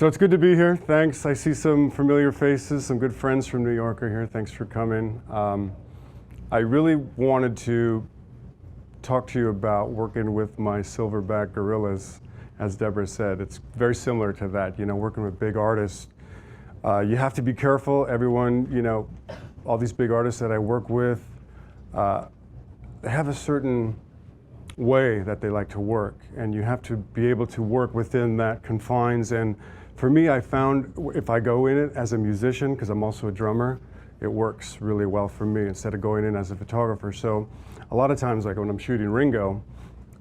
So it's good to be here. Thanks. I see some familiar faces, some good friends from New York are here. Thanks for coming. I really wanted to talk to you about working with my silverback gorillas, as Deborah said. It's very similar to that, you know, working with big artists. You have to be careful. Everyone, you know, all these big artists that I work with, they have a certain way that they like to work, and you have to be able to work within that confines. And for me, I found if I go in it as a musician, because I'm also a drummer, it works really well for me instead of going in as a photographer. So a lot of times, like when I'm shooting Ringo,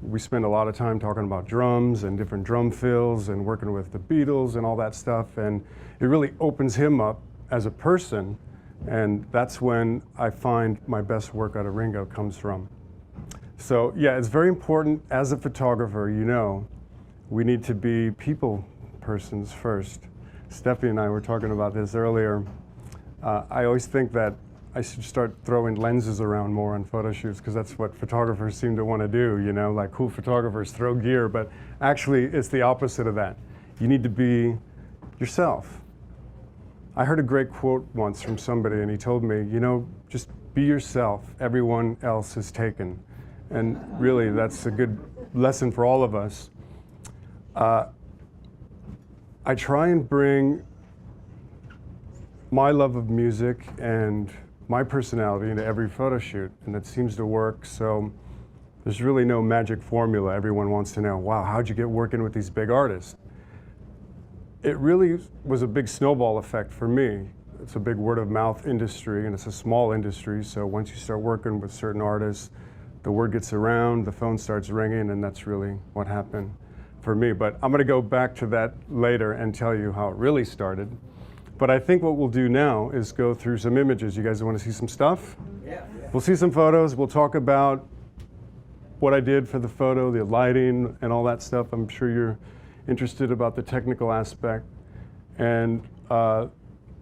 we spend a lot of time talking about drums and different drum fills and working with the Beatles and all that stuff, and it really opens him up as a person, and that's when I find my best work out of Ringo comes from. So yeah, it's very important as a photographer, you know, we need to be people persons first. Stephanie and I were talking about this earlier. I always think that I should start throwing lenses around more on photo shoots, because that's what photographers seem to want to do, you know, like cool photographers throw gear, but actually it's the opposite of that. You need to be yourself. I heard a great quote once from somebody, and he told me, you know, just be yourself, everyone else is taken. And really, that's a good lesson for all of us. I try and bring my love of music and my personality into every photo shoot, and it seems to work. So there's really no magic formula. Everyone wants to know, wow, how'd you get working with these big artists? It really was a big snowball effect for me. It's a big word of mouth industry, and it's a small industry, so once you start working with certain artists, the word gets around, the phone starts ringing, and that's really what happened for me. But I'm gonna go back to that later and tell you how it really started. But I think what we'll do now is go through some images. You guys wanna see some stuff? Yeah. We'll see some photos. We'll talk about what I did for the photo, the lighting, and all that stuff. I'm sure you're interested about the technical aspect. And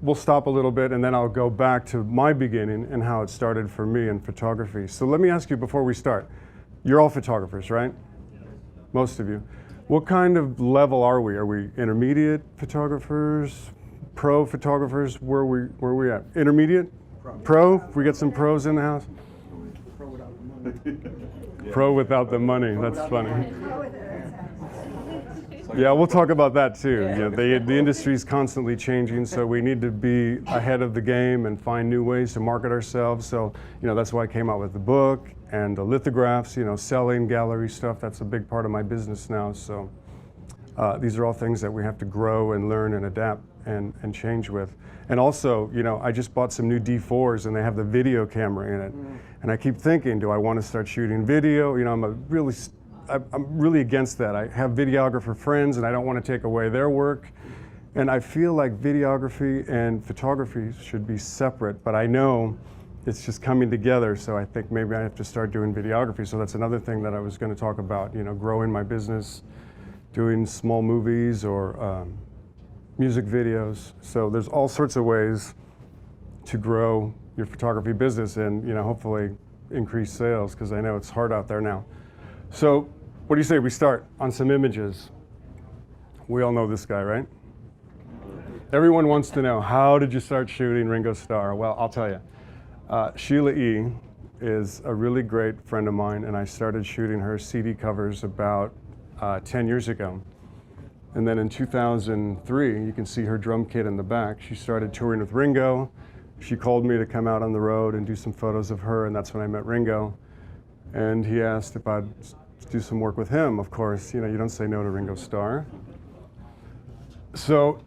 we'll stop a little bit, and then I'll go back to my beginning and how it started for me in photography. So let me ask you before we start. You're all photographers, right? Most of you. What kind of level are we? Are we intermediate photographers, pro photographers? Where are we at? Intermediate? Pro? We got some pros in the house? Pro without the money. Pro without the money. That's funny. Yeah, we'll talk about that too. Yeah, the industry's constantly changing, so we need to be ahead of the game and find new ways to market ourselves. So, you know, that's why I came out with the book and the lithographs, you know, selling gallery stuff. That's a big part of my business now. So these are all things that we have to grow and learn and adapt and change with. And also, you know, I just bought some new D4s, and they have the video camera in it. And I keep thinking, do I want to start shooting video? You know, I'm really against that. I have videographer friends, and I don't want to take away their work. And I feel like videography and photography should be separate, but I know it's just coming together, so I think maybe I have to start doing videography. So that's another thing that I was going to talk about, you know, growing my business, doing small movies or music videos. So there's all sorts of ways to grow your photography business and, you know, hopefully increase sales, because I know it's hard out there now. So what do you say we start on some images? We all know this guy, right? Everyone wants to know, how did you start shooting Ringo Starr? Well, I'll tell you. Sheila E. is a really great friend of mine, and I started shooting her CD covers about 10 years ago. And then in 2003, you can see her drum kit in the back. She started touring with Ringo. She called me to come out on the road and do some photos of her, and that's when I met Ringo. And he asked if I'd do some work with him. Of course, you know, you don't say no to Ringo Starr. So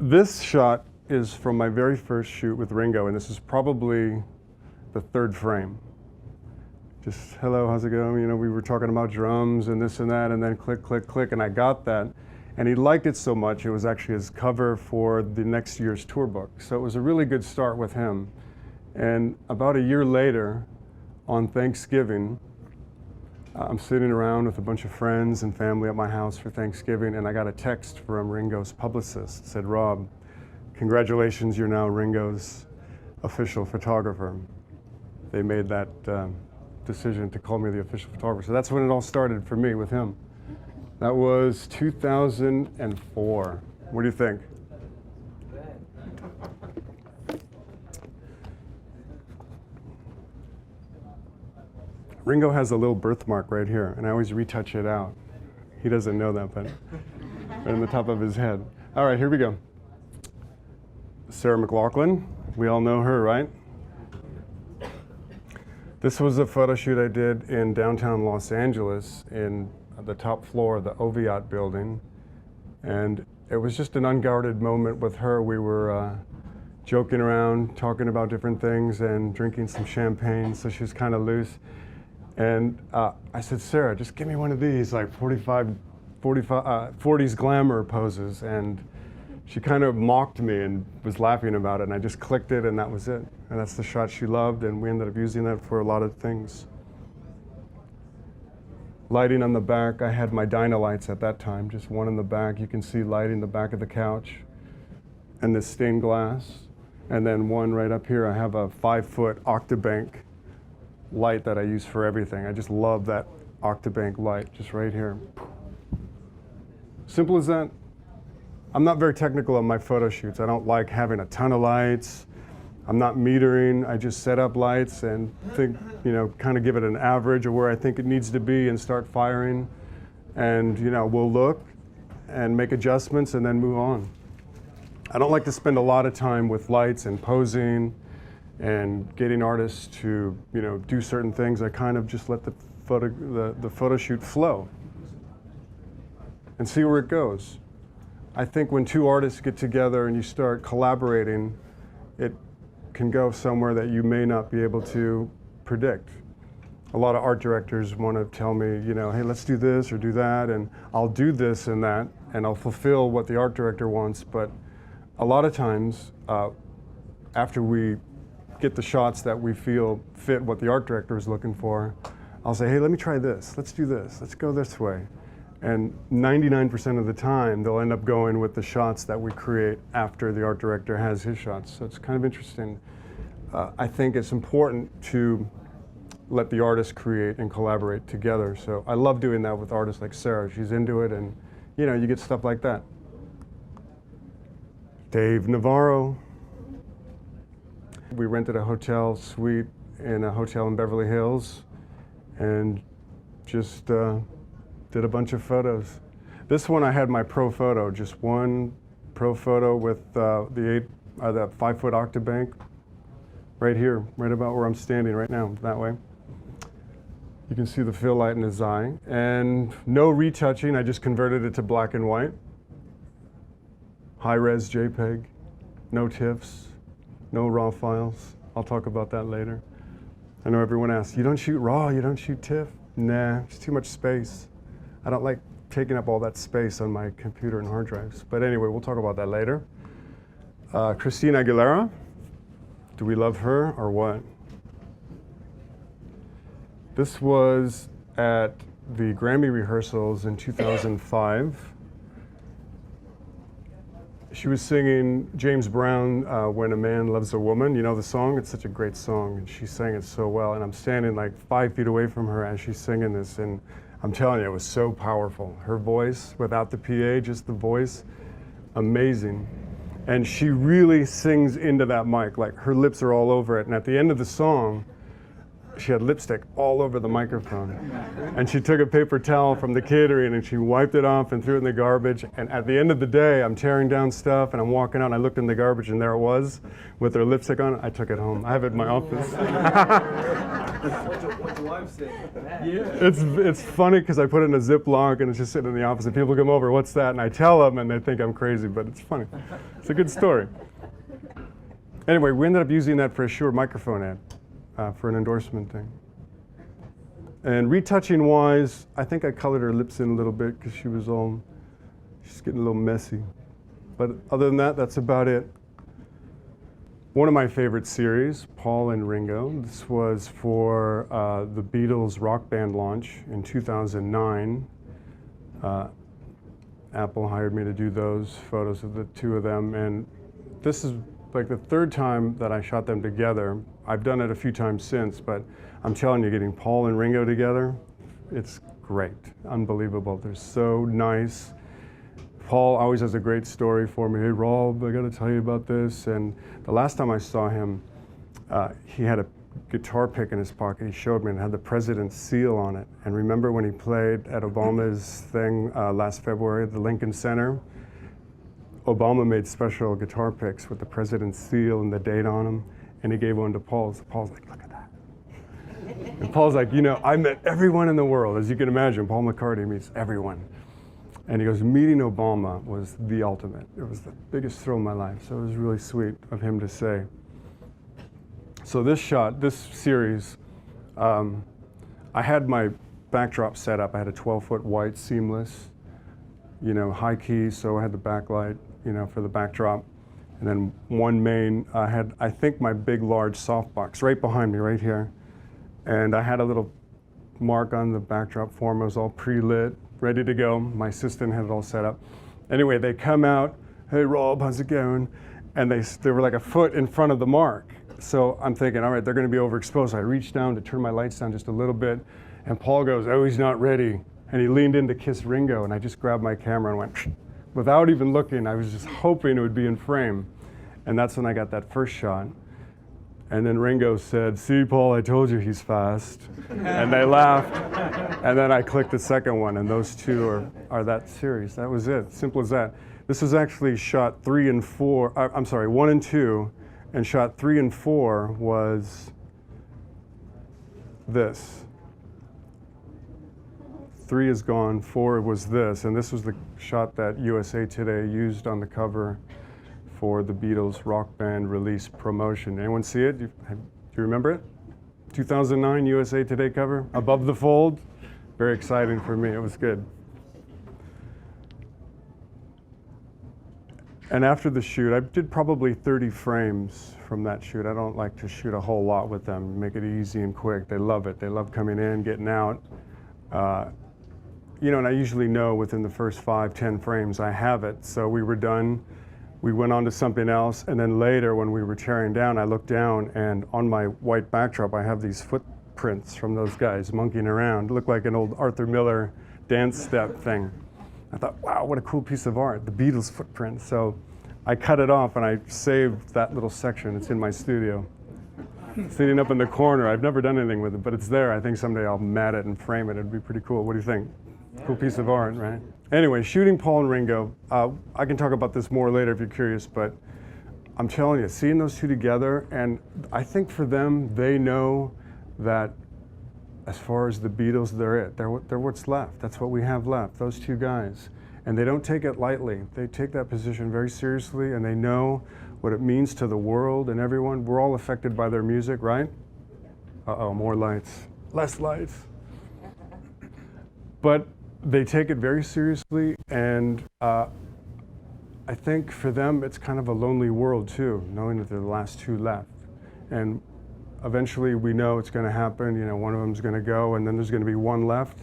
this shot is from my very first shoot with Ringo, and this is probably the third frame. Just, hello, how's it going? You know, we were talking about drums and this and that, and then click, click, click, and I got that. And he liked it so much, it was actually his cover for the next year's tour book. So it was a really good start with him. And about a year later, on Thanksgiving, I'm sitting around with a bunch of friends and family at my house for Thanksgiving, and I got a text from Ringo's publicist. It said, Rob, congratulations, you're now Ringo's official photographer. They made that decision to call me the official photographer. So that's when it all started for me with him. That was 2004. What do you think? Ringo has a little birthmark right here, and I always retouch it out. He doesn't know that, but right on the top of his head. All right, here we go. Sarah McLachlan, we all know her, right? This was a photo shoot I did in downtown Los Angeles in the top floor of the Oviatt building. And it was just an unguarded moment with her. We were joking around, talking about different things and drinking some champagne, so she was kind of loose. And I said, Sarah, just give me one of these, like 40s glamour poses. And she kind of mocked me and was laughing about it, and I just clicked it, and that was it. And that's the shot she loved, and we ended up using that for a lot of things. Lighting on the back, I had my Dynalights at that time, just one in the back. You can see lighting the back of the couch, and this stained glass. And then one right up here, I have a 5-foot Octabank light that I use for everything. I just love that Octabank light, just right here. Simple as that. I'm not very technical on my photo shoots. I don't like having a ton of lights. I'm not metering. I just set up lights and think, kind of give it an average of where I think it needs to be and start firing. And, we'll look and make adjustments and then move on. I don't like to spend a lot of time with lights and posing and getting artists to, do certain things. I kind of just let the photo shoot flow and see where it goes. I think when two artists get together and you start collaborating, it can go somewhere that you may not be able to predict. A lot of art directors want to tell me, hey, let's do this or do that, and I'll do this and that, and I'll fulfill what the art director wants. But a lot of times, after we get the shots that we feel fit what the art director is looking for, I'll say, hey, let me try this. Let's do this. Let's go this way. And 99% of the time, they'll end up going with the shots that we create after the art director has his shots. So it's kind of interesting. I think it's important to let the artists create and collaborate together. So I love doing that with artists like Sarah. She's into it, and you get stuff like that. Dave Navarro. We rented a hotel suite in a hotel in Beverly Hills and just did a bunch of photos. This one I had my pro photo, just one pro photo with the 5-foot Octabank right here, right about where I'm standing right now, that way. You can see the fill light in his eye. And no retouching, I just converted it to black and white. High-res JPEG, no TIFFs, no RAW files. I'll talk about that later. I know everyone asks, you don't shoot RAW, you don't shoot TIFF? Nah, it's too much space. I don't like taking up all that space on my computer and hard drives. But anyway, we'll talk about that later. Christina Aguilera. Do we love her or what? This was at the Grammy rehearsals in 2005. She was singing James Brown, When a Man Loves a Woman. You know the song? It's such a great song, and she sang it so well. And I'm standing like 5 feet away from her as she's singing this, and I'm telling you, it was so powerful. Her voice, without the PA, just the voice, amazing. And she really sings into that mic, like her lips are all over it. And at the end of the song, she had lipstick all over the microphone. And she took a paper towel from the catering and she wiped it off and threw it in the garbage. And at the end of the day, I'm tearing down stuff and I'm walking out and I looked in the garbage and there it was with her lipstick on it. I took it home. I have it in my office. What's your wife say? It's funny because I put it in a Ziploc and it's just sitting in the office and people come over, what's that? And I tell them and they think I'm crazy, but it's funny. It's a good story. Anyway, we ended up using that for a Shure microphone ad. For an endorsement thing. And retouching wise, I think I colored her lips in a little bit because she's getting a little messy. But other than that, that's about it. One of my favorite series, Paul and Ringo. This was for the Beatles rock band launch in 2009. Apple hired me to do those photos of the two of them, and this is like the third time that I shot them together. I've done it a few times since, but I'm telling you, getting Paul and Ringo together, it's great, unbelievable. They're so nice. Paul always has a great story for me. Hey, Rob, I got to tell you about this. And the last time I saw him, he had a guitar pick in his pocket. He showed me and it had the president's seal on it. And remember when he played at Obama's thing last February at the Lincoln Center? Obama made special guitar picks with the president's seal and the date on them, and he gave one to Paul. So Paul's like, look at that. And Paul's like, you know, I met everyone in the world. As you can imagine, Paul McCartney meets everyone. And he goes, meeting Obama was the ultimate. It was the biggest thrill of my life. So it was really sweet of him to say. So this shot, this series, I had my backdrop set up. I had a 12-foot white seamless, you know, high key, so I had the backlight, you know, for the backdrop. And then one main, I had, I think, my big, large softbox right behind me, right here. And I had a little mark on the backdrop for him. It was all pre-lit, ready to go. My assistant had it all set up. Anyway, they come out, hey, Rob, how's it going? And they were like a foot in front of the mark. So I'm thinking, all right, they're going to be overexposed. I reached down to turn my lights down just a little bit, and Paul goes, oh, he's not ready. And he leaned in to kiss Ringo, and I just grabbed my camera and went, psh, without even looking. I was just hoping it would be in frame. And that's when I got that first shot. And then Ringo said, see, Paul, I told you he's fast. And they laughed. And then I clicked the second one, and those two are that series. That was it, simple as that. This is actually shot 3 and 4, I'm sorry, 1 and 2, and shot 3 and 4 was this. 3 is gone, 4 was this, and this was the shot that USA Today used on the cover for the Beatles rock band release promotion. Anyone see it? Do you remember it? 2009 USA Today cover, above the fold. Very exciting for me, it was good. And after the shoot, I did probably 30 frames from that shoot. I don't like to shoot a whole lot with them, make it easy and quick. They love it. They love coming in, getting out. You know, and I usually know within the first 5, 10 frames I have it. So we were done. We went on to something else, and then later when we were tearing down, I looked down, and on my white backdrop, I have these footprints from those guys monkeying around. It looked like an old Arthur Miller dance step thing. I thought, wow, what a cool piece of art, the Beatles footprint. So I cut it off, and I saved that little section. It's in my studio, sitting up in the corner. I've never done anything with it, but it's there. I think someday I'll mat it and frame it. It'd be pretty cool. What do you think? Cool piece of art, right? Anyway, shooting Paul and Ringo, I can talk about this more later if you're curious, but I'm telling you, seeing those two together, and I think for them, they know that as far as the Beatles, they're it. They're what's left. That's what we have left, those two guys. And they don't take it lightly. They take that position very seriously, and they know what it means to the world and everyone. We're all affected by their music, right? Uh-oh, more lights. Less lights. But they take it very seriously, and I think for them it's kind of a lonely world too, knowing that they're the last two left. And eventually we know it's going to happen, you know, one of them's going to go, and then there's going to be one left.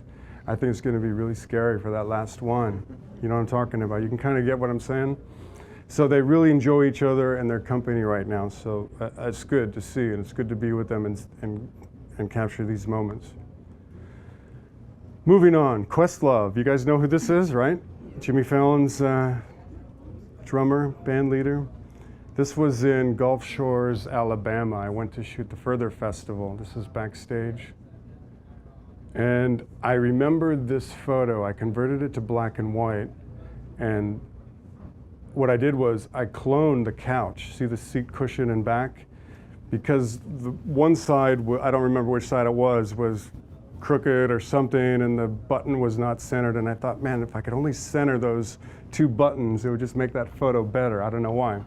I think it's going to be really scary for that last one. You know what I'm talking about? You can kind of get what I'm saying? So they really enjoy each other and their company right now, so it's good to see, and it's good to be with them and capture these moments. Moving on, Questlove. You guys know who this is, right? Jimmy Fallon's drummer, band leader. This was in Gulf Shores, Alabama. I went to shoot the Further Festival. This is backstage. And I remember this photo. I converted it to black and white. And what I did was I cloned the couch. See the seat cushion and back? Because the one side, I don't remember which side it was crooked or something, and the button was not centered, and I thought, man, if I could only center those two buttons, it would just make that photo better. I don't know why.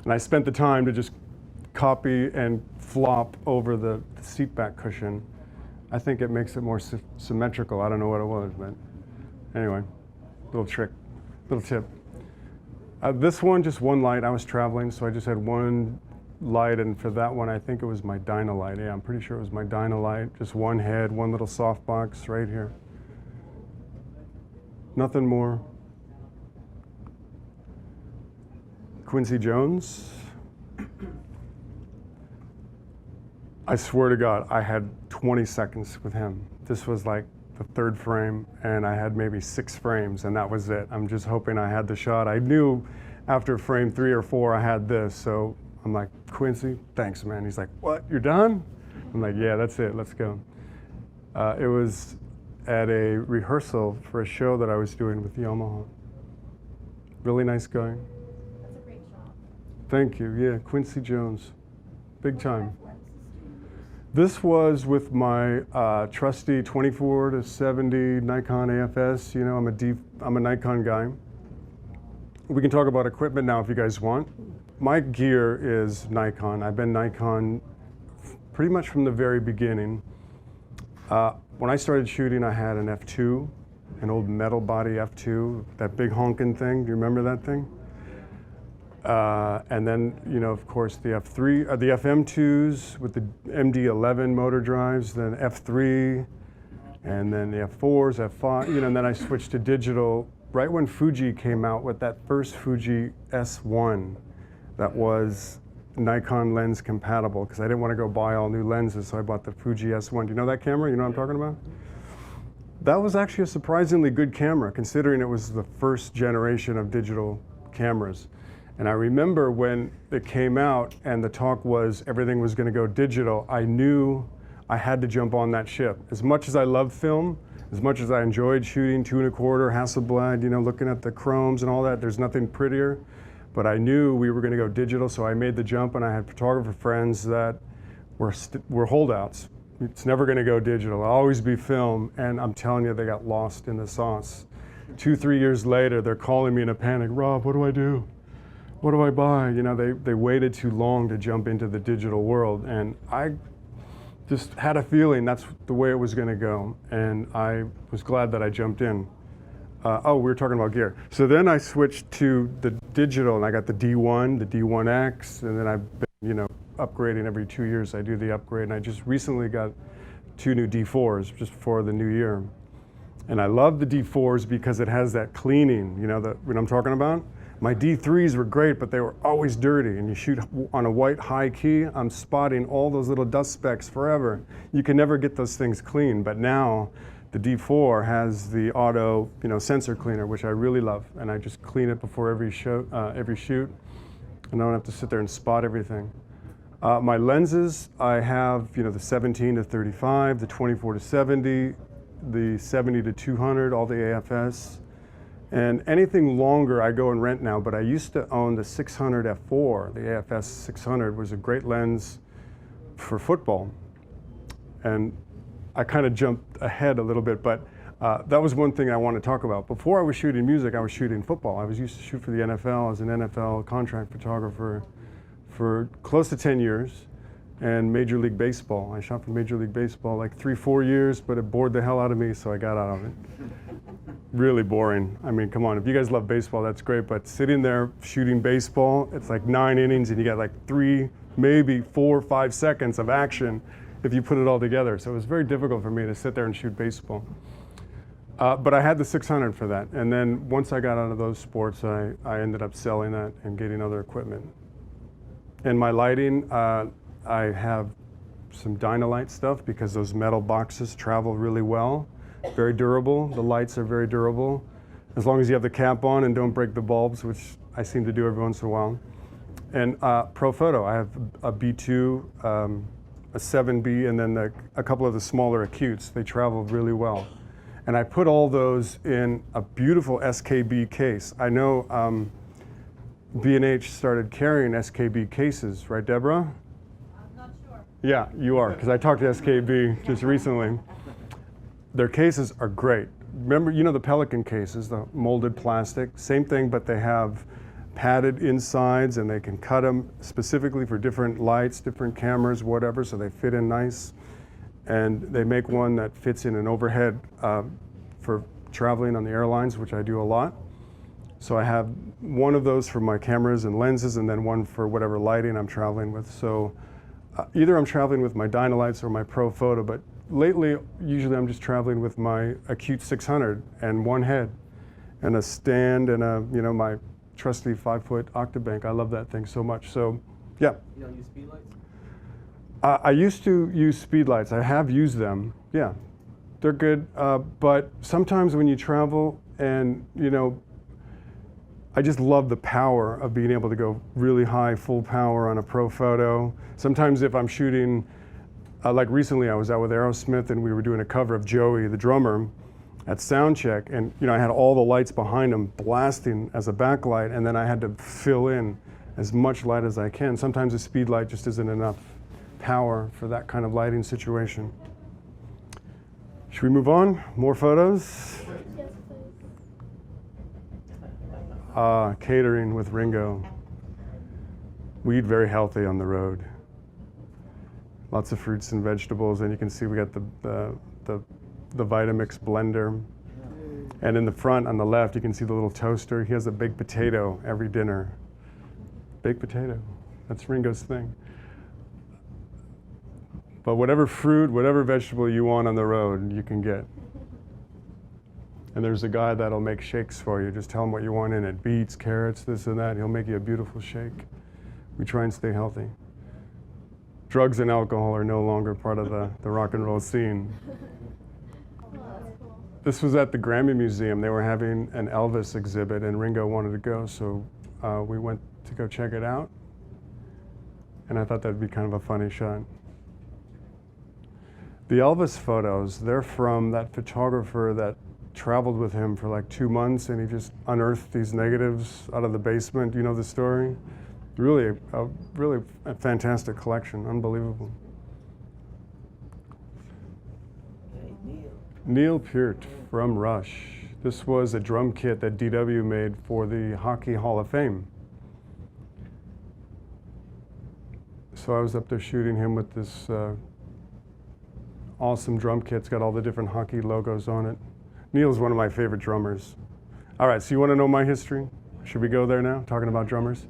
And I spent the time to just copy and flop over the seat back cushion. I think it makes it more symmetrical. I don't know what it was, but anyway, little trick, little tip. This one, just one light. I was traveling, so I just had one light, and for that one, I think it was my Dynalight. Yeah, I'm pretty sure it was my Dynalight. Just one head, one little softbox right here. Nothing more. Quincy Jones. I swear to God, I had 20 seconds with him. This was like the third frame, and I had maybe 6 frames, and that was it. I'm just hoping I had the shot. I knew after frame 3 or 4 I had this, so I'm like, Quincy, thanks, man. He's like, what, you're done? I'm like, yeah, that's it, let's go. It was at a rehearsal for a show that I was doing with Yamaha. Really nice guy. That's a great shot. Thank you, yeah, Quincy Jones, big time. This was with my trusty 24 to 70 Nikon AFS. You know, I'm a Nikon guy. We can talk about equipment now if you guys want. My gear is Nikon. I've been Nikon pretty much from the very beginning. When I started shooting, I had an F2, an old metal body F2, that big honking thing. Do you remember that thing? And then, you know, of course, the F3, the FM2s with the MD11 motor drives, then F3, and then the F4s, F5, you know, and then I switched to digital right when Fuji came out with that first Fuji S1 that was Nikon lens compatible, because I didn't want to go buy all new lenses, so I bought the Fuji S1. Do you know that camera? You know what I'm talking about? That was actually a surprisingly good camera, considering it was the first generation of digital cameras. And I remember when it came out and the talk was everything was going to go digital, I knew I had to jump on that ship. As much as I love film, as much as I enjoyed shooting 2 1/4 Hasselblad, you know, looking at the chromes and all that, there's nothing prettier. But I knew we were going to go digital, so I made the jump, and I had photographer friends that were holdouts. It's never going to go digital. It'll always be film, and I'm telling you, they got lost in the sauce. 2, 3 years later, they're calling me in a panic, Rob, what do I do? What do I buy? You know, they waited too long to jump into the digital world, and I just had a feeling that's the way it was going to go, and I was glad that I jumped in. Oh, we were talking about gear. So then I switched to the digital, and I got the D1, the D1X, and then I've been, you know, upgrading every 2 years. I do the upgrade, and I just recently got 2 new D4s just before the new year. And I love the D4s because it has that cleaning, you know, what I'm talking about? My D3s were great, but they were always dirty, and you shoot on a white high key, I'm spotting all those little dust specks forever. You can never get those things clean, but now the D4 has the auto, you know, sensor cleaner, which I really love, and I just clean it before every shoot, and I don't have to sit there and spot everything. My lenses, I have, you know, the 17 to 35, the 24 to 70, the 70 to 200, all the AFS. And anything longer I go and rent now, but I used to own the 600 F4. The AFS 600 was a great lens for football. And I kind of jumped ahead a little bit, but that was one thing I want to talk about. Before I was shooting music, I was shooting football. I was used to shoot for the NFL as an NFL contract photographer for close to 10 years, and Major League Baseball. I shot for Major League Baseball like 3, 4 years, but it bored the hell out of me, so I got out of it. Really boring. I mean, come on, if you guys love baseball, that's great, but sitting there shooting baseball, it's like 9 innings and you got like 3, maybe 4, 5 seconds of action if you put it all together. So it was very difficult for me to sit there and shoot baseball. But I had the 600 for that. And then once I got out of those sports, I ended up selling that and getting other equipment. And my lighting, I have some Dynalite stuff because those metal boxes travel really well. Very durable. The lights are very durable. As long as you have the cap on and don't break the bulbs, which I seem to do every once in a while. And Pro Photo, I have a B2, a 7B, and then a couple of the smaller acutes. They travel really well. And I put all those in a beautiful SKB case. I know B&H started carrying SKB cases, right, Deborah? I'm not sure. Yeah, you are, because I talked to SKB just recently. Their cases are great. Remember, you know the Pelican cases, the molded plastic, same thing, but they have padded insides and they can cut them specifically for different lights, different cameras, whatever, so they fit in nice. And they make one that fits in an overhead for traveling on the airlines, which I do a lot. So I have one of those for my cameras and lenses, and then one for whatever lighting I'm traveling with. So either I'm traveling with my Dynalites or my Pro Photo, but lately, usually I'm just traveling with my Acute 600 and one head and a stand and my trusty 5-foot Octabank. I love that thing so much. So, yeah. You don't use speedlights? I used to use speedlights. I have used them, yeah. They're good, but sometimes when you travel and, you know, I just love the power of being able to go really high, full power on a pro photo. Sometimes if I'm shooting, like recently I was out with Aerosmith and we were doing a cover of Joey, the drummer, at sound check, and you know, I had all the lights behind him blasting as a backlight, and then I had to fill in as much light as I can. Sometimes a speed light just isn't enough power for that kind of lighting situation. Should we move on? More photos? Yes, please. Catering with Ringo. We eat very healthy on the road. Lots of fruits and vegetables, and you can see we got the Vitamix blender. And in the front on the left, you can see the little toaster. He has a baked potato every dinner. Baked potato, that's Ringo's thing. But whatever fruit, whatever vegetable you want on the road, you can get. And there's a guy that'll make shakes for you. Just tell him what you want in it. Beets, carrots, this and that. He'll make you a beautiful shake. We try and stay healthy. Drugs and alcohol are no longer part of the rock and roll scene. Oh, that's cool. This was at the Grammy Museum. They were having an Elvis exhibit, and Ringo wanted to go, so we went to go check it out. And I thought that'd be kind of a funny shot. The Elvis photos, they're from that photographer that traveled with him for like 2 months, and he just unearthed these negatives out of the basement. You know the story? Really a fantastic collection, unbelievable. Neil Peart from Rush. This was a drum kit that DW made for the Hockey Hall of Fame. So I was up there shooting him with this awesome drum kit. It's got all the different hockey logos on it. Neil's one of my favorite drummers. All right, so you want to know my history? Should we go there now, talking about drummers?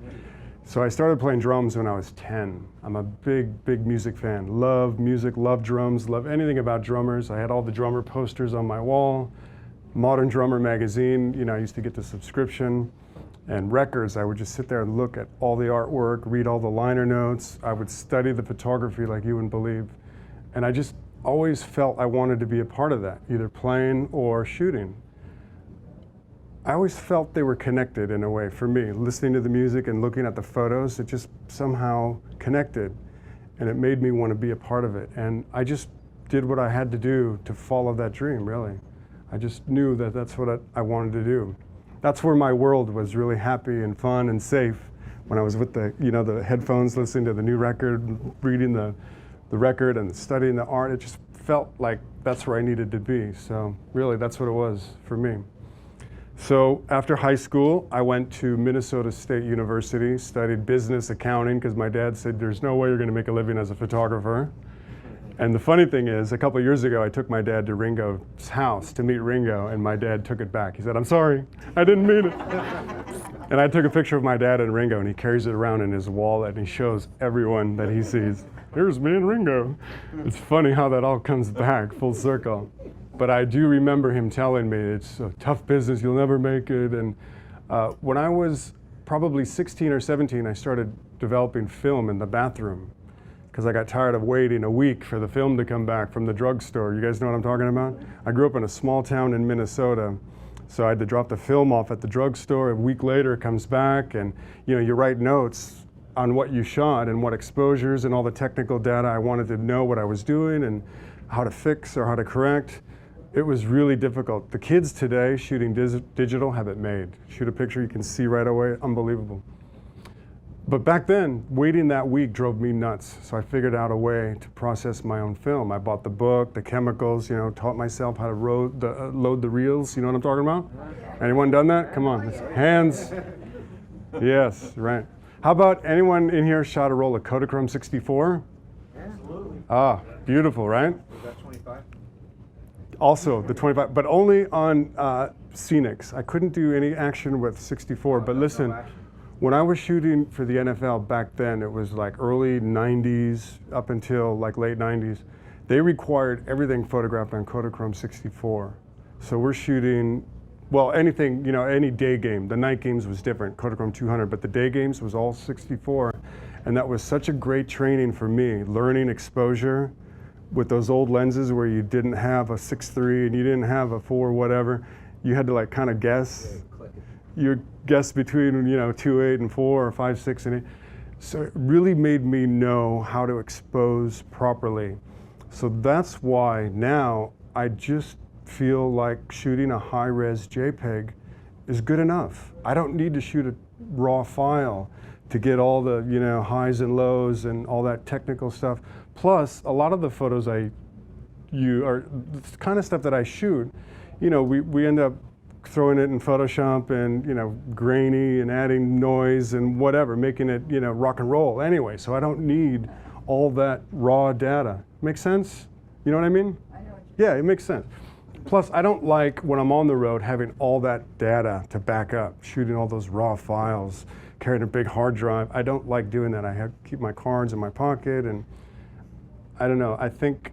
So I started playing drums when I was 10. I'm a big music fan. Love music, love drums, love anything about drummers. I had all the drummer posters on my wall. Modern Drummer magazine, you know, I used to get the subscription. And records, I would just sit there and look at all the artwork, read all the liner notes. I would study the photography like you wouldn't believe. And I just always felt I wanted to be a part of that, either playing or shooting. I always felt they were connected in a way for me. Listening to the music and looking at the photos, it just somehow connected. And it made me want to be a part of it. And I just did what I had to do to follow that dream, really. I just knew that that's what I wanted to do. That's where my world was really happy and fun and safe, when I was with the, you know, the headphones, listening to the new record, reading the record and studying the art. It just felt like that's where I needed to be. So really, that's what it was for me. So after high school, I went to Minnesota State University, studied business accounting, because my dad said, there's no way you're going to make a living as a photographer. And the funny thing is, a couple of years ago, I took my dad to Ringo's house to meet Ringo, and my dad took it back. He said, I'm sorry, I didn't mean it. And I took a picture of my dad and Ringo, and he carries it around in his wallet, and he shows everyone that he sees. Here's me and Ringo. It's funny how that all comes back full circle. But I do remember him telling me, it's a tough business, you'll never make it. And when I was probably 16 or 17, I started developing film in the bathroom, because I got tired of waiting a week for the film to come back from the drugstore. You guys know what I'm talking about? I grew up in a small town in Minnesota, so I had to drop the film off at the drugstore. A week later, it comes back, and you know, you write notes on what you shot and what exposures and all the technical data. I wanted to know what I was doing and how to fix or how to correct. It was really difficult. The kids today shooting digital have it made. Shoot a picture you can see right away, unbelievable. But back then, waiting that week drove me nuts. So I figured out a way to process my own film. I bought the book, the chemicals, you know, taught myself how to load the reels. You know what I'm talking about? Anyone done that? Come on, hands. Yes, right. How about anyone in here shot a roll of Kodachrome 64? Absolutely. Ah, beautiful, right? Was that 25? Also, the 25, but only on scenics. I couldn't do any action with 64, but listen, when I was shooting for the NFL back then, it was like early 90s up until like late 90s. They required everything photographed on Kodachrome 64. So we're shooting, well, anything, you know, any day game. The night games was different, Kodachrome 200, but the day games was all 64. And that was such a great training for me, learning exposure, with those old lenses where you didn't have a 6.3 and you didn't have a 4 whatever, you had to like kind of guess. You guess between 2.8 and 4 or 5.6 and 8. So it really made me know how to expose properly. So that's why now I just feel like shooting a high-res JPEG is good enough. I don't need to shoot a raw file to get all the highs and lows and all that technical stuff. Plus, a lot of the photos are the kind of stuff that I shoot. We end up throwing it in Photoshop and grainy and adding noise and whatever, making it rock and roll anyway. So I don't need all that raw data. Make sense? You know what I mean? I know what you Yeah, it makes sense. Plus, I don't like when I'm on the road having all that data to back up, shooting all those raw files, carrying a big hard drive. I don't like doing that. I have to keep my cards in my pocket, and I don't know. I think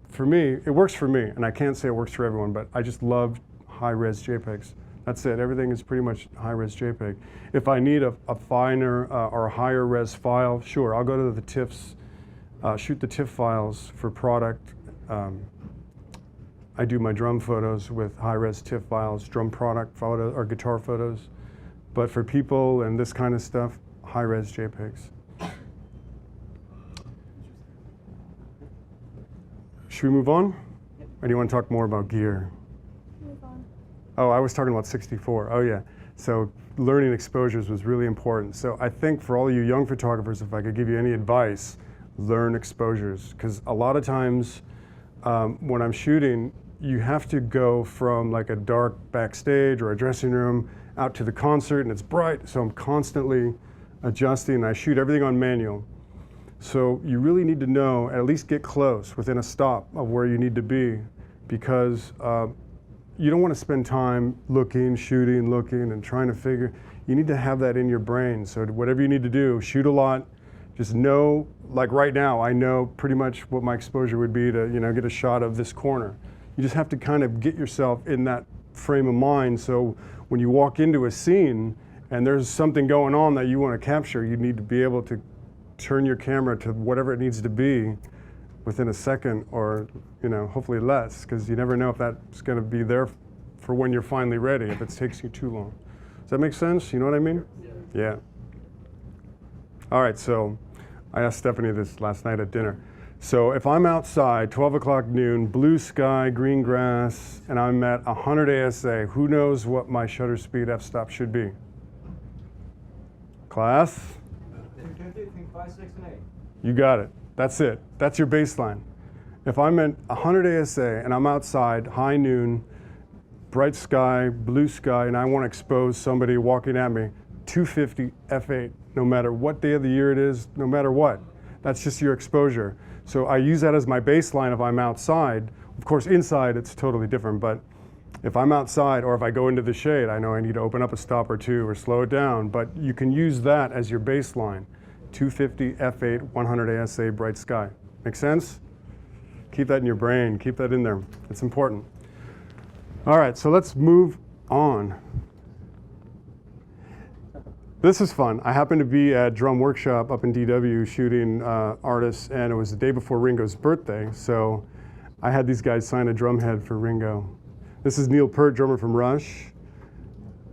for me, it works for me, and I can't say it works for everyone, but I just love high-res JPEGs. That's it. Everything is pretty much high-res JPEG. If I need a finer or a higher res file, sure, I'll go to the TIFFs, shoot the TIFF files for product. I do my drum photos with high-res TIFF files, drum product photo or guitar photos. But for people and this kind of stuff, high-res JPEGs. Should we move on? Or do you want to talk more about gear? move on. Oh, I was talking about 64. Oh, yeah. So learning exposures was really important. So I think for all you young photographers, if I could give you any advice, learn exposures. Because a lot of times when I'm shooting, you have to go from like a dark backstage or a dressing room out to the concert, and it's bright. So I'm constantly adjusting. I shoot everything on manual. So you really need to know, at least get close within a stop of where you need to be, because you don't want to spend time looking, shooting, looking, and trying to figure. You need to have that in your brain. So whatever you need to do, shoot a lot. Just know, like right now, I know pretty much what my exposure would be to get a shot of this corner. You just have to kind of get yourself in that frame of mind. So when you walk into a scene and there's something going on that you want to capture, you need to be able to turn your camera to whatever it needs to be within a second, or hopefully less, because you never know if that's going to be there for when you're finally ready, if it takes you too long. Does that make sense? You know what I mean? Yeah. All right, so I asked Stephanie this last night at dinner. So if I'm outside, 12 o'clock noon, blue sky, green grass, and I'm at 100 ASA, who knows what my shutter speed f-stop should be? Class? Between 5, 6, and 8. You got it. That's it. That's your baseline. If I'm at 100 ASA and I'm outside, high noon, bright sky, blue sky, and I want to expose somebody walking at me, 250 f8, no matter what day of the year it is, no matter what. That's just your exposure. So I use that as my baseline if I'm outside. Of course, inside it's totally different, but if I'm outside or if I go into the shade, I know I need to open up a stop or two or slow it down, but you can use that as your baseline. 250 f8, 100 ASA, bright sky. Make sense? Keep that in your brain. Keep that in there. It's important. All right, so let's move on. This is fun. I happened to be at Drum Workshop up in DW shooting artists, and it was the day before Ringo's birthday, so I had these guys sign a drum head for Ringo. This is Neil Peart, drummer from Rush.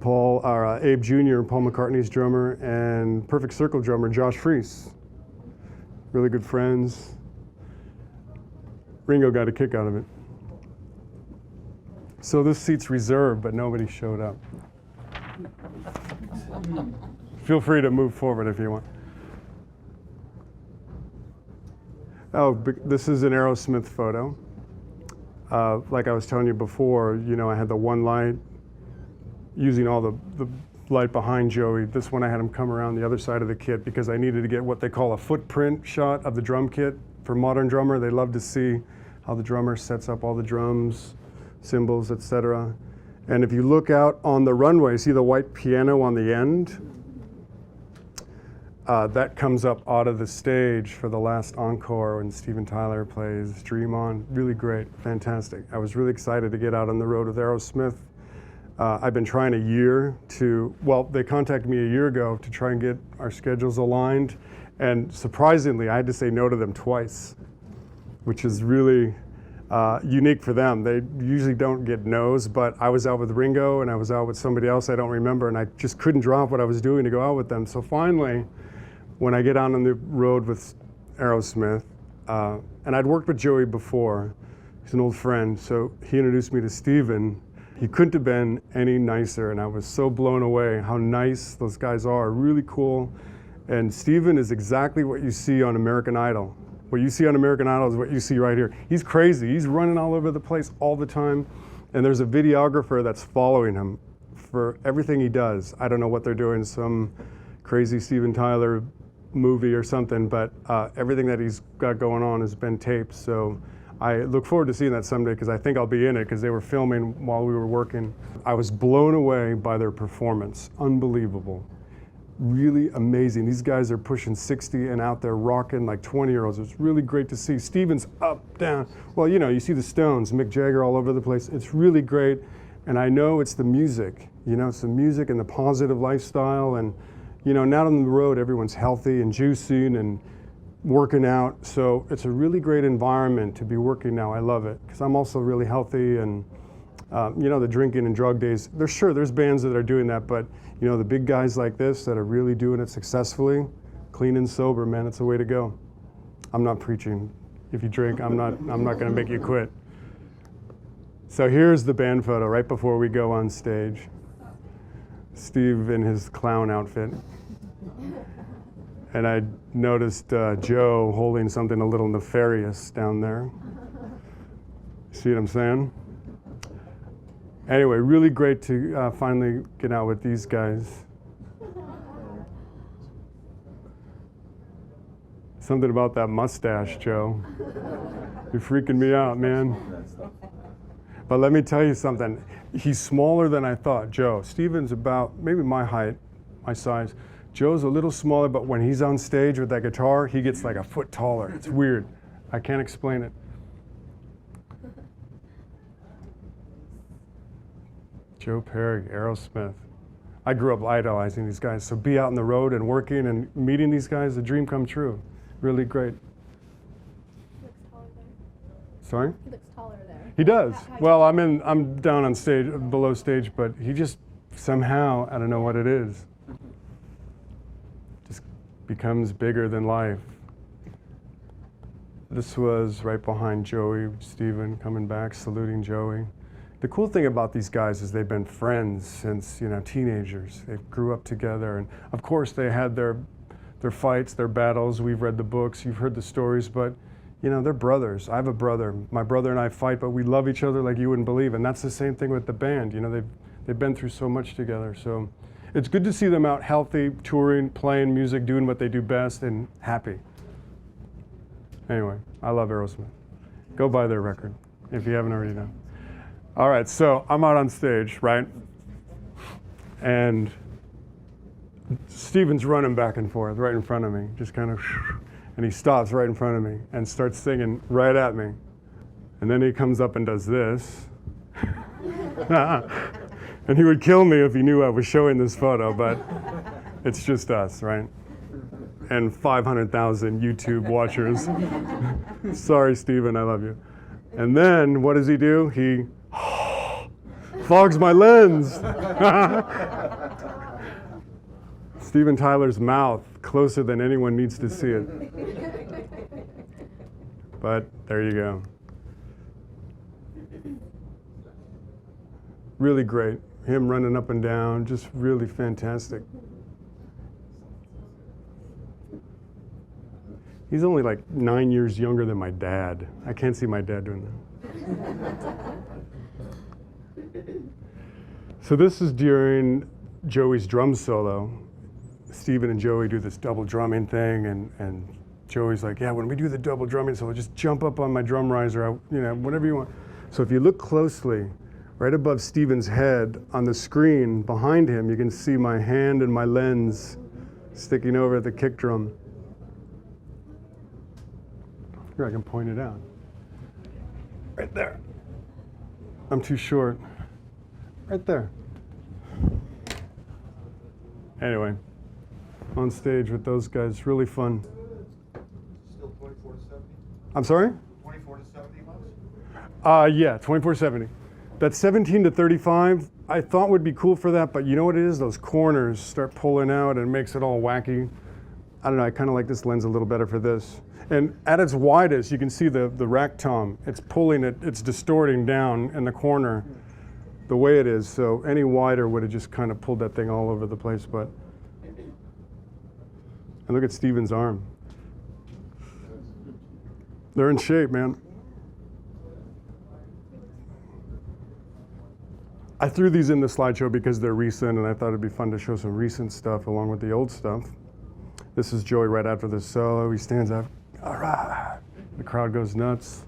Abe Jr., Paul McCartney's drummer, and Perfect Circle drummer, Josh Freese. Really good friends. Ringo got a kick out of it. So this seat's reserved, but nobody showed up. Feel free to move forward if you want. Oh, this is an Aerosmith photo. Like I was telling you before, I had the one light, using all the light behind Joey. This one I had him come around the other side of the kit because I needed to get what they call a footprint shot of the drum kit. For modern drummer, they love to see how the drummer sets up all the drums, cymbals, etc. And if you look out on the runway, see the white piano on the end? That comes up out of the stage for the last encore when Steven Tyler plays Dream On. Really great, fantastic. I was really excited to get out on the road with Aerosmith. I've been trying a year they contacted me a year ago to try and get our schedules aligned, and surprisingly, I had to say no to them twice. which is really unique for them. They usually don't get no's, but I was out with Ringo and I was out with somebody else I don't remember, and I just couldn't drop what I was doing to go out with them. So finally, when I get out on the road with Aerosmith, and I'd worked with Joey before, he's an old friend, so he introduced me to Steven. He couldn't have been any nicer, and I was so blown away how nice those guys are, really cool. And Steven is exactly what you see on American Idol. What you see on American Idol is what you see right here. He's crazy, he's running all over the place all the time, and there's a videographer that's following him for everything he does. I don't know what they're doing, some crazy Steven Tyler movie or something, but everything that he's got going on has been taped. So I look forward to seeing that someday, because I think I'll be in it, because they were filming while we were working. I was blown away by their performance. Unbelievable. Really amazing. These guys are pushing 60 and out there rocking like 20-year-olds. It's really great to see. Steven's up, down. Well, you know, you see the Stones, Mick Jagger all over the place. It's really great. And I know it's the music. You know, it's the music and the positive lifestyle. And, you know, now on the road, everyone's healthy and juicing and working out. So it's a really great environment to be working now. I love it, because I'm also really healthy, and you know, the drinking and drug days, there's bands that are doing that, but you know, the big guys like this that are really doing it successfully, clean and sober, man, it's the way to go. I'm not preaching. If you drink, I'm not gonna make you quit. So here's the band photo right before we go on stage. Steve in his clown outfit. And I noticed Joe holding something a little nefarious down there. See what I'm saying? Anyway, really great to finally get out with these guys. Something about that mustache, Joe. You're freaking me out, man. But let me tell you something. He's smaller than I thought, Joe. Steven's about maybe my height, my size. Joe's a little smaller, but when he's on stage with that guitar, he gets like a foot taller. It's weird. I can't explain it. Joe Perry, Aerosmith. I grew up idolizing these guys, so be out on the road and working and meeting these guys, a dream come true. Really great. He looks taller there. Sorry? He looks taller there. He does. How Well, I'm down on stage, below stage, but he just somehow, I don't know what it is, just becomes bigger than life. This was right behind Joey, Steven coming back, saluting Joey. The cool thing about these guys is they've been friends since, you know, teenagers. They grew up together, and of course they had their fights, their battles. We've read the books, you've heard the stories, but you know, they're brothers. I have a brother. My brother and I fight, but we love each other like you wouldn't believe. And that's the same thing with the band. You know, they've been through so much together. So it's good to see them out healthy, touring, playing music, doing what they do best, and happy. Anyway, I love Aerosmith. Go buy their record if you haven't already done. All right, so I'm out on stage, right? And Steven's running back and forth right in front of me, just kind of, and he stops right in front of me and starts singing right at me. And then he comes up and does this. And he would kill me if he knew I was showing this photo, but it's just us, right? And 500,000 YouTube watchers. Sorry, Steven, I love you. And then what does he do? He fogs my lens. Steven Tyler's mouth, closer than anyone needs to see it. But there you go. Really great. Him running up and down, just really fantastic. He's only like 9 years younger than my dad. I can't see my dad doing that. So this is during Joey's drum solo. Steven and Joey do this double drumming thing, and Joey's like, yeah, when we do the double drumming solo, just jump up on my drum riser, you know, whatever you want. So if you look closely, right above Steven's head on the screen behind him, you can see my hand and my lens sticking over at the kick drum. Here, I can point it out. Right there. I'm too short. Right there. Anyway, on stage with those guys, really fun. Still 24 to 70? I'm sorry? 24 Yeah, 2470. That 17 to 35, I thought would be cool for that, but you know what it is? Those corners start pulling out and it makes it all wacky. I don't know, I kind of like this lens a little better for this. And at its widest, you can see the rack tom. It's pulling it, it's distorting down in the corner the way it is. So any wider would have just kind of pulled that thing all over the place. But and look at Steven's arm. They're in shape, man. I threw these in the slideshow because they're recent, and I thought it'd be fun to show some recent stuff along with the old stuff. This is Joey right after the solo. He stands up, all right. The crowd goes nuts.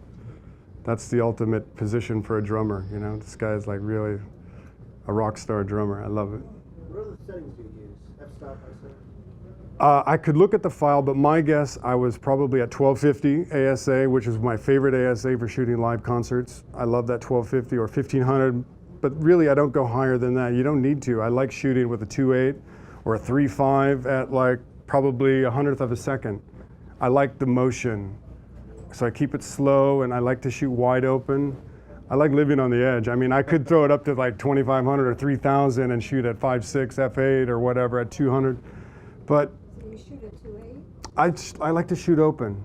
That's the ultimate position for a drummer, you know? This guy is like really a rock star drummer. I love it. What other settings do you use? F-stop, I I could look at the file, but my guess, I was probably at 1250 ASA, which is my favorite ASA for shooting live concerts. I love that 1250 or 1500, but really I don't go higher than that. You don't need to. I like shooting with a 2.8 or a 3.5 at like probably 100th of a second. I like the motion. So I keep it slow and I like to shoot wide open. I like living on the edge. I mean, I could throw it up to like 2500 or 3000 and shoot at 5.6 f8 or whatever at 200. But So you shoot at 2.8? I like to shoot open.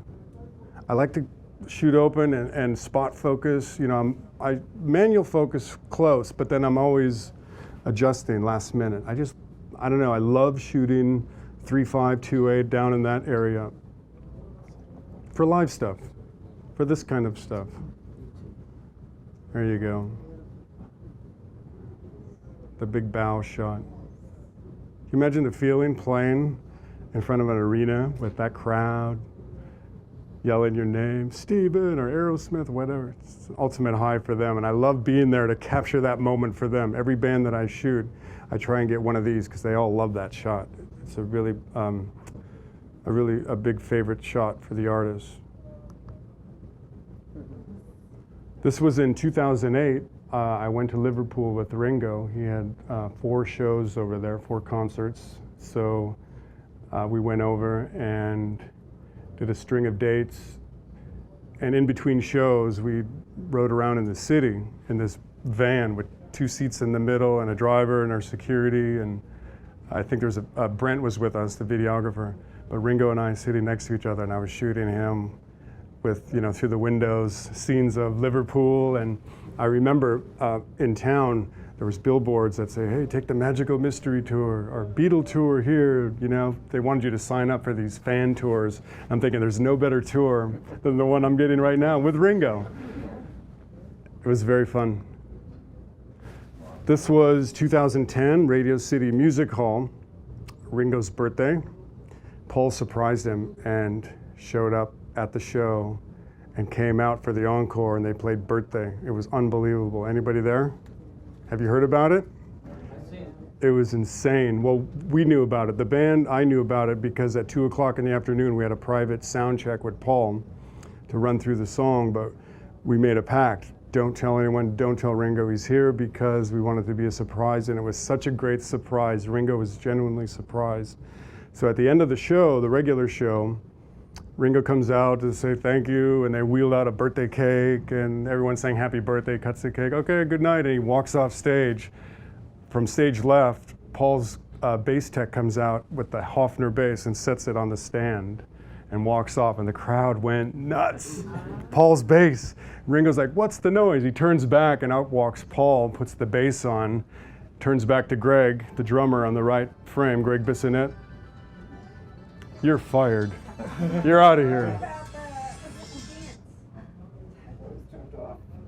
I like to shoot open and spot focus. You know, I manual focus close, but then I'm always adjusting last minute. I don't know, I love shooting 3.5, 2.8 down in that area for live stuff, for this kind of stuff. There you go. The big bow shot. Can you imagine the feeling playing in front of an arena with that crowd, yelling your name, Steven or Aerosmith, whatever. It's the ultimate high for them, and I love being there to capture that moment for them. Every band that I shoot, I try and get one of these because they all love that shot. It's a really a big favorite shot for the artist. This was in 2008. I went to Liverpool with Ringo. He had 4 shows over there, 4 concerts. So we went over and did a string of dates. And in between shows, we rode around in the city in this van with 2 seats in the middle and a driver and our security. And I think there's Brent was with us, the videographer. But Ringo and I sitting next to each other, and I was shooting him with, you know, through the windows, scenes of Liverpool. And I remember in town, there was billboards that say, hey, take the Magical Mystery Tour or Beatle Tour here. You know, they wanted you to sign up for these fan tours. I'm thinking there's no better tour than the one I'm getting right now with Ringo. It was very fun. This was 2010, Radio City Music Hall, Ringo's birthday. Paul surprised him and showed up at the show and came out for the encore, and they played Birthday. It was unbelievable. Anybody there? Have you heard about it? I've seen it. It was insane. Well, we knew about it. The band, I knew about it because at 2 o'clock in the afternoon, we had a private sound check with Paul to run through the song, but we made a pact. Don't tell anyone, don't tell Ringo he's here, because we wanted it to be a surprise, and it was such a great surprise. Ringo was genuinely surprised. So at the end of the show, the regular show, Ringo comes out to say thank you, and they wheeled out a birthday cake, and everyone's saying happy birthday, cuts the cake, okay, good night, and he walks off stage. From stage left, Paul's bass tech comes out with the Hofner bass and sets it on the stand and walks off, and the crowd went nuts. Paul's bass. Ringo's like, what's the noise? He turns back, and out walks Paul, puts the bass on, turns back to Greg, the drummer on the right frame, Greg Bissonette. You're fired. You're out of here.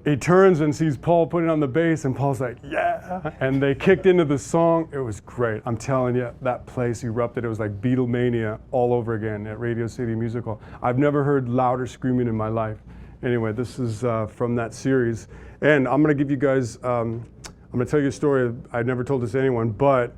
He turns and sees Paul putting on the bass, and Paul's like, yeah. And they kicked into the song. It was great. I'm telling you, that place erupted. It was like Beatlemania all over again at Radio City Music Hall. I've never heard louder screaming in my life. Anyway, this is from that series. And I'm going to give you guys, I'm going to tell you a story I've never told this to anyone, but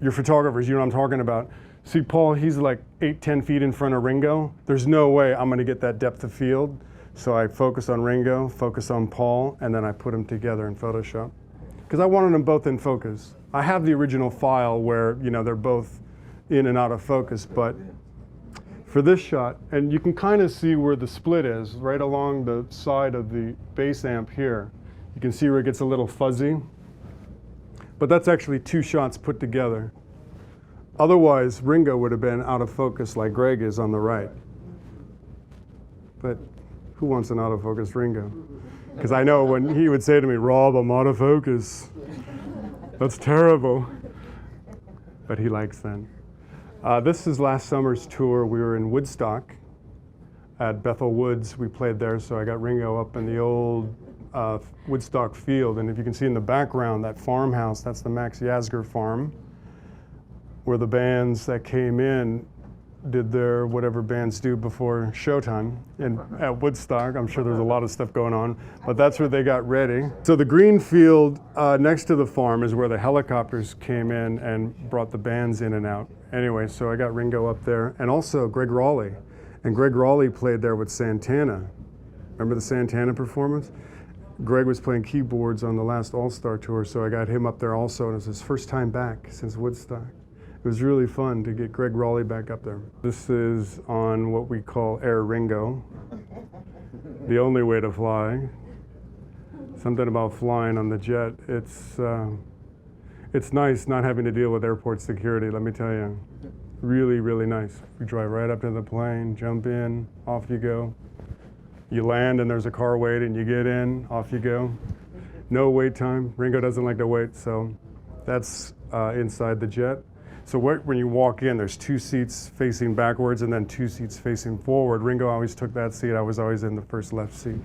you're photographers, you know what I'm talking about. See, Paul, he's like 8-10 feet in front of Ringo. There's no way I'm going to get that depth of field. So I focus on Ringo, focus on Paul, and then I put them together in Photoshop. Because I wanted them both in focus. I have the original file where, you know, they're both in and out of focus, but for this shot, and you can kind of see where the split is, right along the side of the bass amp here. You can see where it gets a little fuzzy. But that's actually two shots put together. Otherwise, Ringo would have been out of focus like Greg is on the right. But who wants an out-of-focus Ringo? Because I know when he would say to me, Rob, I'm out of focus. That's terrible. But he likes that. This is last summer's tour. We were in Woodstock at Bethel Woods. We played there, so I got Ringo up in the old Woodstock field. And if you can see in the background, that farmhouse, that's the Max Yasgur farm, where the bands that came in did their whatever bands do before showtime at Woodstock. I'm sure there's a lot of stuff going on, but that's where they got ready. So the green field next to the farm is where the helicopters came in and brought the bands in and out. Anyway, so I got Ringo up there, and also Greg Raleigh. And Greg Raleigh played there with Santana. Remember the Santana performance? Greg was playing keyboards on the last All-Star tour, so I got him up there also, and it was his first time back since Woodstock. It was really fun to get Greg Raleigh back up there. This is on what we call Air Ringo, the only way to fly. Something about flying on the jet. It's nice not having to deal with airport security, let me tell you. Really, really nice. You drive right up to the plane, jump in, off you go. You land and there's a car waiting, you get in, off you go. No wait time. Ringo doesn't like to wait, so that's inside the jet. So when you walk in, there's two seats facing backwards and then two seats facing forward. Ringo always took that seat. I was always in the first left seat.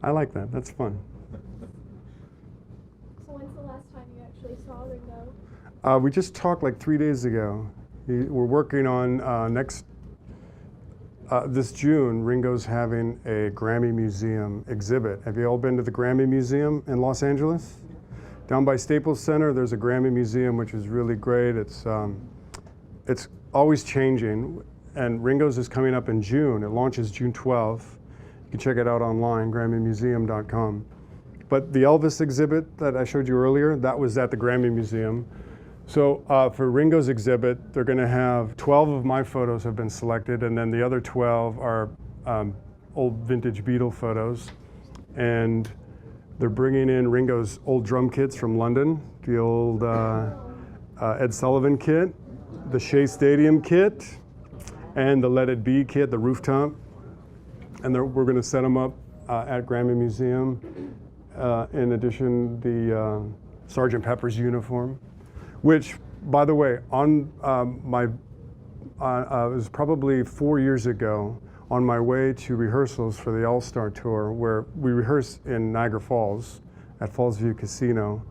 I like that. That's fun. So when's the last time you actually saw Ringo? We just talked like 3 days ago. We're working on this June, Ringo's having a Grammy Museum exhibit. Have you all been to the Grammy Museum in Los Angeles? Down by Staples Center, there's a Grammy Museum, which is really great. It's always changing, and Ringo's is coming up in June. It launches June 12th. You can check it out online, GrammyMuseum.com. But the Elvis exhibit that I showed you earlier, that was at the Grammy Museum. So for Ringo's exhibit, they're going to have 12 of my photos have been selected, and then the other 12 are old vintage Beatle photos. And they're bringing in Ringo's old drum kits from London, the old Ed Sullivan kit, the Shea Stadium kit, and the Let It Be kit, the rooftop. And we're going to set them up at Grammy Museum. In addition, the Sgt. Pepper's uniform, which, by the way, it was probably 4 years ago, on my way to rehearsals for the All-Star Tour, where we rehearsed in Niagara Falls at Falls View Casino.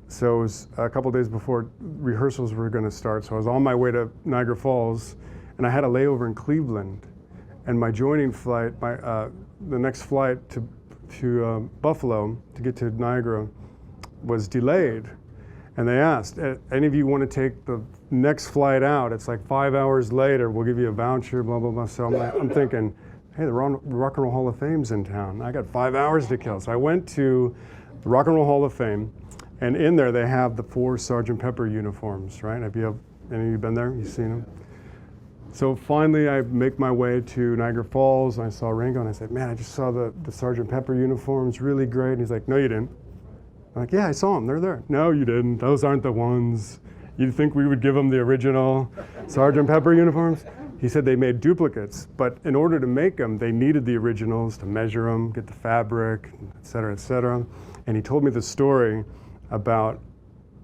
So it was a couple days before rehearsals were going to start. So I was on my way to Niagara Falls, and I had a layover in Cleveland. And my joining flight, the next flight to Buffalo to get to Niagara was delayed. And they asked, any of you want to take the next flight out? It's like 5 hours later, we'll give you a voucher, blah, blah, blah. So I'm thinking, hey, the Rock and Roll Hall of Fame's in town. I got 5 hours to kill. So I went to the Rock and Roll Hall of Fame, and in there they have the 4 Sgt. Pepper uniforms, right? Any of you been there? You've seen them? So finally I make my way to Niagara Falls, and I saw Ringo, and I said, man, I just saw the Sgt. Pepper uniforms, really great. And he's like, no, you didn't. I'm like, yeah, I saw them, they're there. No, you didn't, those aren't the ones. You'd think we would give them the original Sgt. Pepper uniforms? He said they made duplicates, but in order to make them, they needed the originals to measure them, get the fabric, et cetera, et cetera. And he told me the story about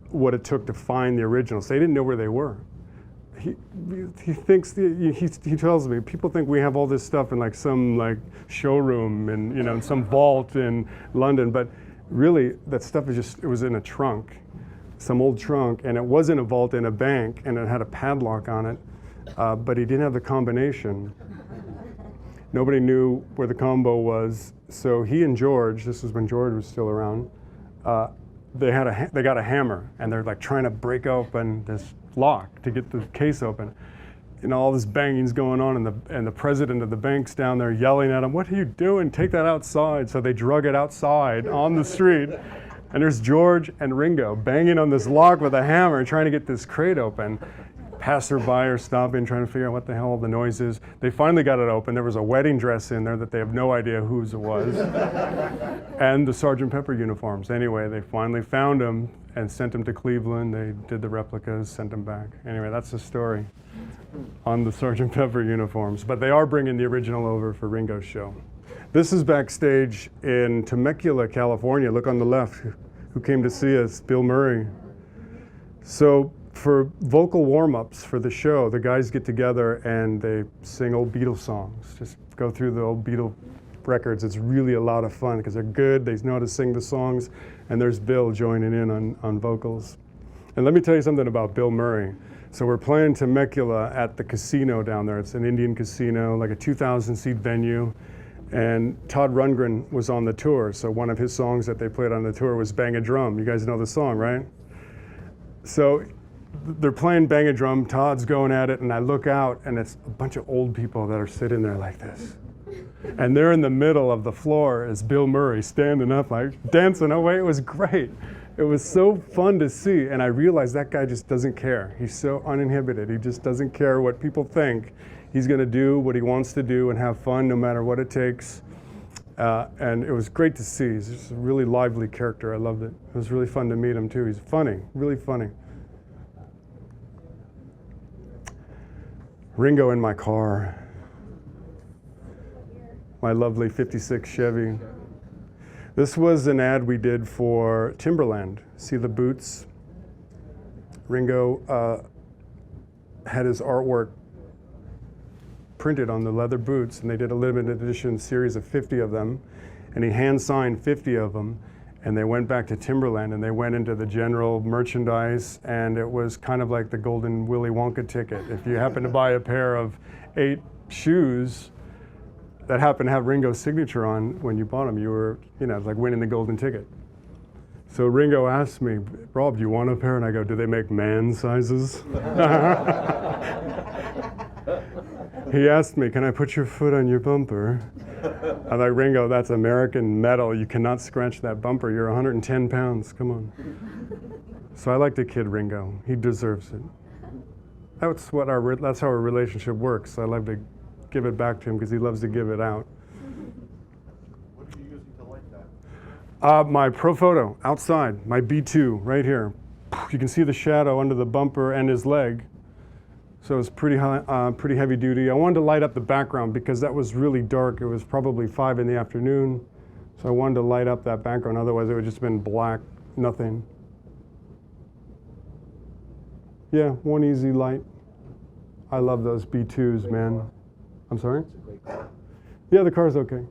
what it took to find the originals. They didn't know where they were. He tells me, people think we have all this stuff in like some showroom and in some vault in London, but really, that stuff it was in a trunk, some old trunk, and it was in a vault in a bank, and it had a padlock on it, but he didn't have the combination. Nobody knew where the combo was, so he and George, this was when George was still around, they got a hammer, and they're like trying to break open this lock to get the case open. All this banging's going on, and the president of the bank's down there yelling at him, what are you doing? Take that outside. So they drug it outside on the street, and there's George and Ringo banging on this lock with a hammer trying to get this crate open. passerby are stopping, trying to figure out what the hell the noise is. They finally got it open. There was a wedding dress in there that they have no idea whose it was. And the Sgt. Pepper uniforms. Anyway, they finally found them and sent them to Cleveland. They did the replicas, sent them back. Anyway, that's the story on the Sgt. Pepper uniforms. But they are bringing the original over for Ringo's show. This is backstage in Temecula, California. Look on the left. Who came to see us? Bill Murray. So for vocal warm-ups for the show, the guys get together and they sing old Beatles songs. Just go through the old Beatles records. It's really a lot of fun because they're good. They know how to sing the songs. And there's Bill joining in on vocals. And let me tell you something about Bill Murray. So we're playing Temecula at the casino down there. It's an Indian casino, like a 2,000-seat venue. And Todd Rundgren was on the tour. So one of his songs that they played on the tour was Bang a Drum. You guys know the song, right? So they're playing Bang a Drum, Todd's going at it, and I look out, and it's a bunch of old people that are sitting there like this. And they're in the middle of the floor as Bill Murray standing up, like dancing away. It was great. It was so fun to see, and I realized that guy just doesn't care. He's so uninhibited. He just doesn't care what people think. He's going to do what he wants to do and have fun no matter what it takes. And it was great to see. He's just a really lively character. I loved it. It was really fun to meet him, too. He's funny, really funny. Ringo in my car. My lovely 56 Chevy. This was an ad we did for Timberland. See the boots? Ringo had his artwork printed on the leather boots, and they did a limited edition series of 50 of them, and he hand signed 50 of them, and they went back to Timberland and they went into the general merchandise, and it was kind of like the golden Willy Wonka ticket. If you happen to buy a pair of 8 shoes that happened to have Ringo's signature on when you bought them, you were, like winning the golden ticket. So Ringo asked me, Rob, do you want a pair? And I go, do they make man sizes? He asked me, can I put your foot on your bumper? I'm like, Ringo, that's American metal. You cannot scratch that bumper. You're 110 pounds. Come on. So I like to kid Ringo. He deserves it. That's how our relationship works. I love to give it back to him because he loves to give it out. What are you using to light that? My Profoto outside, my B2 right here. You can see the shadow under the bumper and his leg. So it's pretty heavy duty. I wanted to light up the background because that was really dark. It was probably 5 in the afternoon. So I wanted to light up that background. Otherwise, it would just been black, nothing. Yeah, one easy light. I love those B2s, man. I'm sorry? It's a great car. Yeah, the car's okay.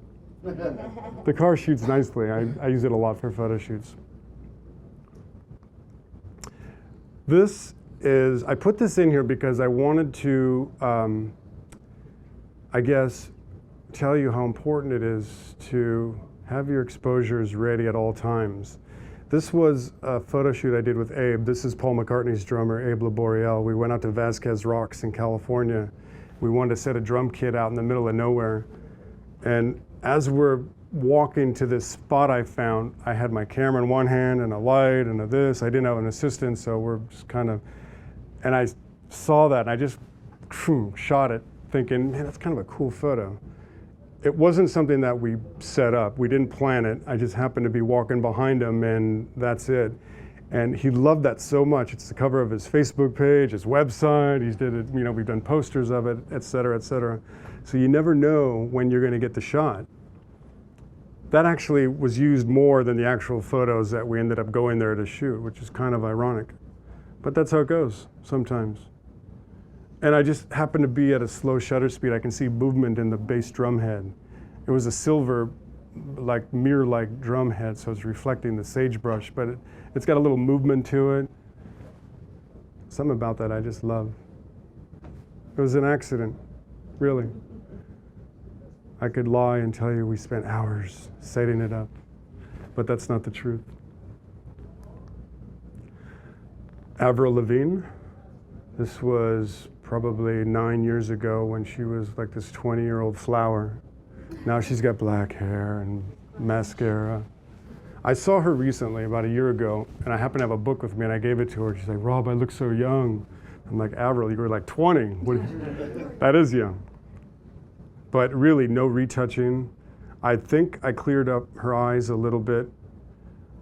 The car shoots nicely. I use it a lot for photo shoots. This is, I put this in here because I wanted to, I guess, tell you how important it is to have your exposures ready at all times. This was a photo shoot I did with Abe. This is Paul McCartney's drummer, Abe Laboriel. We went out to Vasquez Rocks in California. We wanted to set a drum kit out in the middle of nowhere. And as we're walking to this spot I found, I had my camera in one hand and a light and a this. I didn't have an assistant, so we're just kind of, and I saw that and I just shot it thinking, man, that's kind of a cool photo. It wasn't something that we set up. We didn't plan it. I just happened to be walking behind him and that's it. And he loved that so much. It's the cover of his Facebook page, his website. He's did it, we've done posters of it, et cetera, et cetera. So you never know when you're going to get the shot. That actually was used more than the actual photos that we ended up going there to shoot, which is kind of ironic. But that's how it goes sometimes. And I just happened to be at a slow shutter speed. I can see movement in the bass drum head. It was a silver, like mirror-like drum head, so it's reflecting the sagebrush, but it's got a little movement to it. Something about that I just love. It was an accident, really. I could lie and tell you we spent hours setting it up, but that's not the truth. Avril Lavigne. This was probably 9 years ago when she was like this 20-year-old flower. Now she's got black hair and mascara. I saw her recently, about a year ago, and I happened to have a book with me, and I gave it to her. She's like, Rob, I look so young. I'm like, Avril, you were like 20. That is young. But really, no retouching. I think I cleared up her eyes a little bit.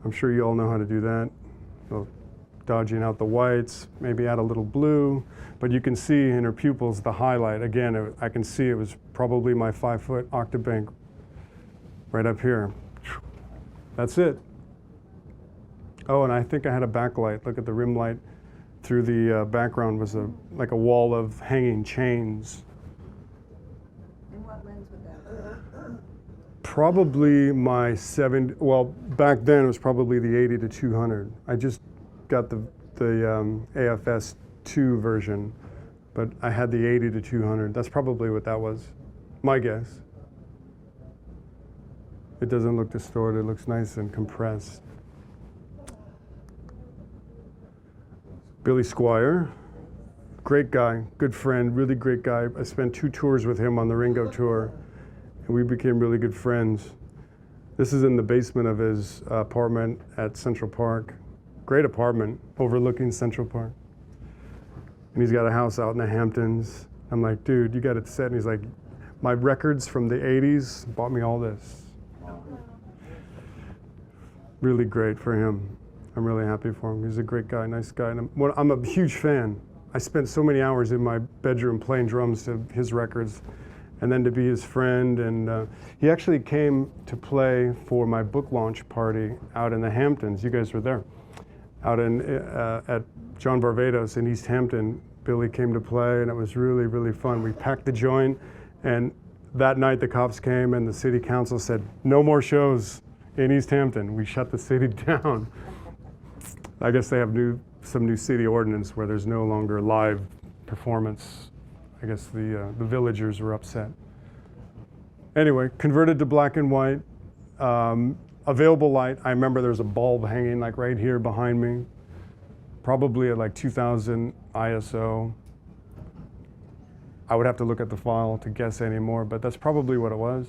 I'm sure you all know how to do that. So dodging out the whites, maybe add a little blue. But you can see in her pupils the highlight. Again, I can see it was probably my 5-foot octabank right up here. That's it. Oh, and I think I had a backlight. Look at the rim light through the background was like a wall of hanging chains. And what lens would that be? Probably my 70, well, back then it was probably the 80 to 200. I just got the AFS 2 version, but I had the 80 to 200. That's probably what that was, my guess. It doesn't look distorted, it looks nice and compressed. Billy Squier, great guy, good friend, really great guy. I spent 2 tours with him on the Ringo tour, and we became really good friends. This is in the basement of his apartment at Central Park. Great apartment overlooking Central Park. And he's got a house out in the Hamptons. I'm like, dude, you got it set. And he's like, my records from the 80s bought me all this. Really great for him. I'm really happy for him. He's a great guy, nice guy. And I'm a huge fan. I spent so many hours in my bedroom playing drums to his records, and then to be his friend. And he actually came to play for my book launch party out in the Hamptons. You guys were there. Out at John Barbados in East Hampton, Billy came to play, and it was really, really fun. We packed the joint, and that night the cops came and the city council said, no more shows in East Hampton. We shut the city down. I guess they have some new city ordinance where there's no longer live performance. I guess the villagers were upset. Anyway, converted to black and white. Available light, I remember there's a bulb hanging like right here behind me, probably at like 2000 ISO. I would have to look at the file to guess anymore, but that's probably what it was.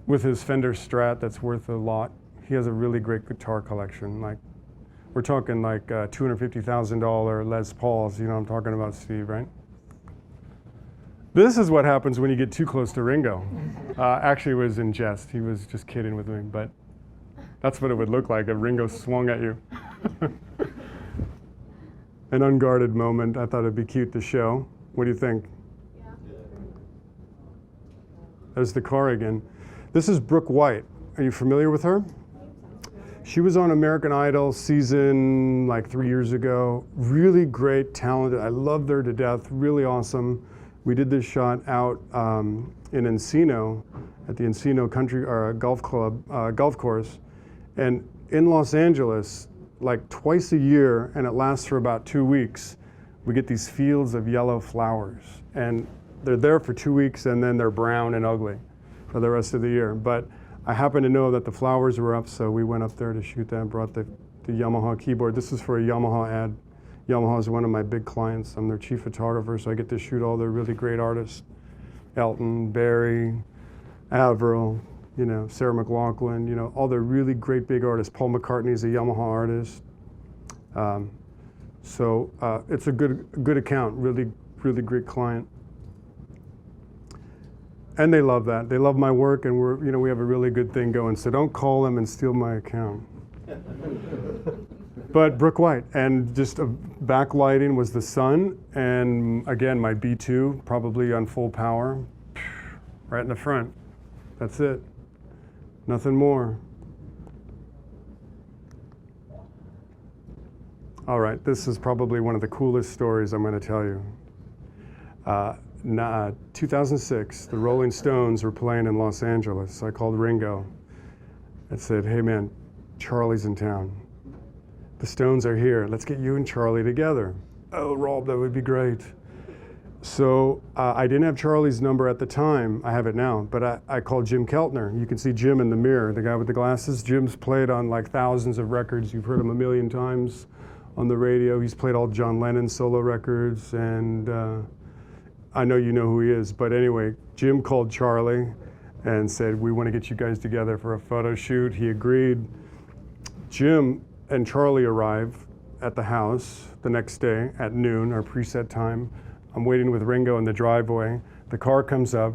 With his Fender Strat, that's worth a lot. He has a really great guitar collection. Like, we're talking like $250,000 Les Pauls. You know what I'm talking about, Steve, right? This is what happens when you get too close to Ringo. Actually, it was in jest. He was just kidding with me, but that's what it would look like if Ringo swung at you. An unguarded moment. I thought it'd be cute to show. What do you think? Yeah. There's the car again. This is Brooke White. Are you familiar with her? She was on American Idol season like 3 years ago. Really great, talented. I loved her to death. Really awesome. We did this shot out in Encino at the Encino Country Golf Club golf course, and in Los Angeles, like twice a year, and it lasts for about 2 weeks. We get these fields of yellow flowers, and they're there for 2 weeks, and then they're brown and ugly for the rest of the year. But I happen to know that the flowers were up, so we went up there to shoot that and brought the Yamaha keyboard. This is for a Yamaha ad. Yamaha is one of my big clients. I'm their chief photographer, so I get to shoot all their really great artists. Elton, Barry, Avril, you know, Sarah McLachlan, you know, all the really great big artists. Paul McCartney is a Yamaha artist. So it's a good account, really, really great client. And they love that. They love my work, and we have a really good thing going. So don't call them and steal my account. But Brooke White, and just backlighting was the sun, and again, my B2, probably on full power, right in the front. That's it. Nothing more. All right, this is probably one of the coolest stories I'm going to tell you. 2006, the Rolling Stones were playing in Los Angeles. I called Ringo. I said, hey man, Charlie's in town. The Stones are here. Let's get you and Charlie together. Oh, Rob, that would be great. So I didn't have Charlie's number at the time. I have it now, but I called Jim Keltner. You can see Jim in the mirror, the guy with the glasses. Jim's played on like thousands of records. You've heard him a million times on the radio. He's played all John Lennon solo records, and I know you know who he is. But anyway, Jim called Charlie and said, we want to get you guys together for a photo shoot. He agreed. Jim and Charlie arrive at the house the next day at noon, our preset time. I'm waiting with Ringo in the driveway. The car comes up,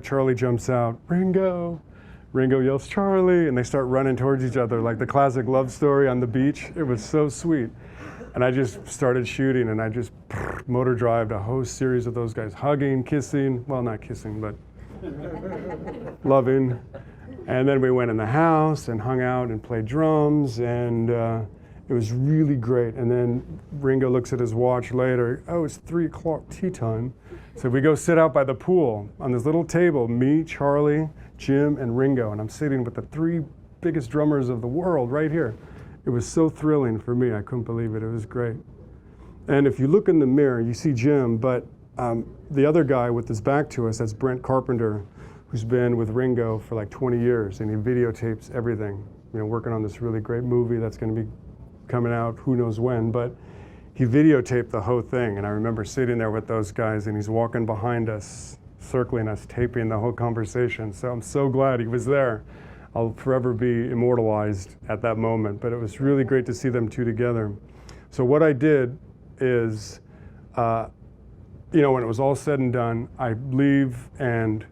Charlie jumps out, Ringo! Ringo yells, Charlie! And they start running towards each other like the classic love story on the beach. It was so sweet. And I just started shooting, and I just motor drived a whole series of those guys, hugging, kissing, well, not kissing, but loving. And then we went in the house and hung out and played drums, and it was really great. And then Ringo looks at his watch later, oh, it's 3 o'clock tea time. So we go sit out by the pool on this little table, me, Charlie, Jim, and Ringo, and I'm sitting with the 3 biggest drummers of the world right here. It was so thrilling for me, I couldn't believe it, it was great. And if you look in the mirror, you see Jim, but the other guy with his back to us, that's Brent Carpenter, who's been with Ringo for like 20 years, and he videotapes everything, working on this really great movie that's gonna be coming out who knows when, but he videotaped the whole thing, and I remember sitting there with those guys, and he's walking behind us, circling us, taping the whole conversation, so I'm so glad he was there. I'll forever be immortalized at that moment, but it was really great to see them two together. So what I did is, when it was all said and done, I leave and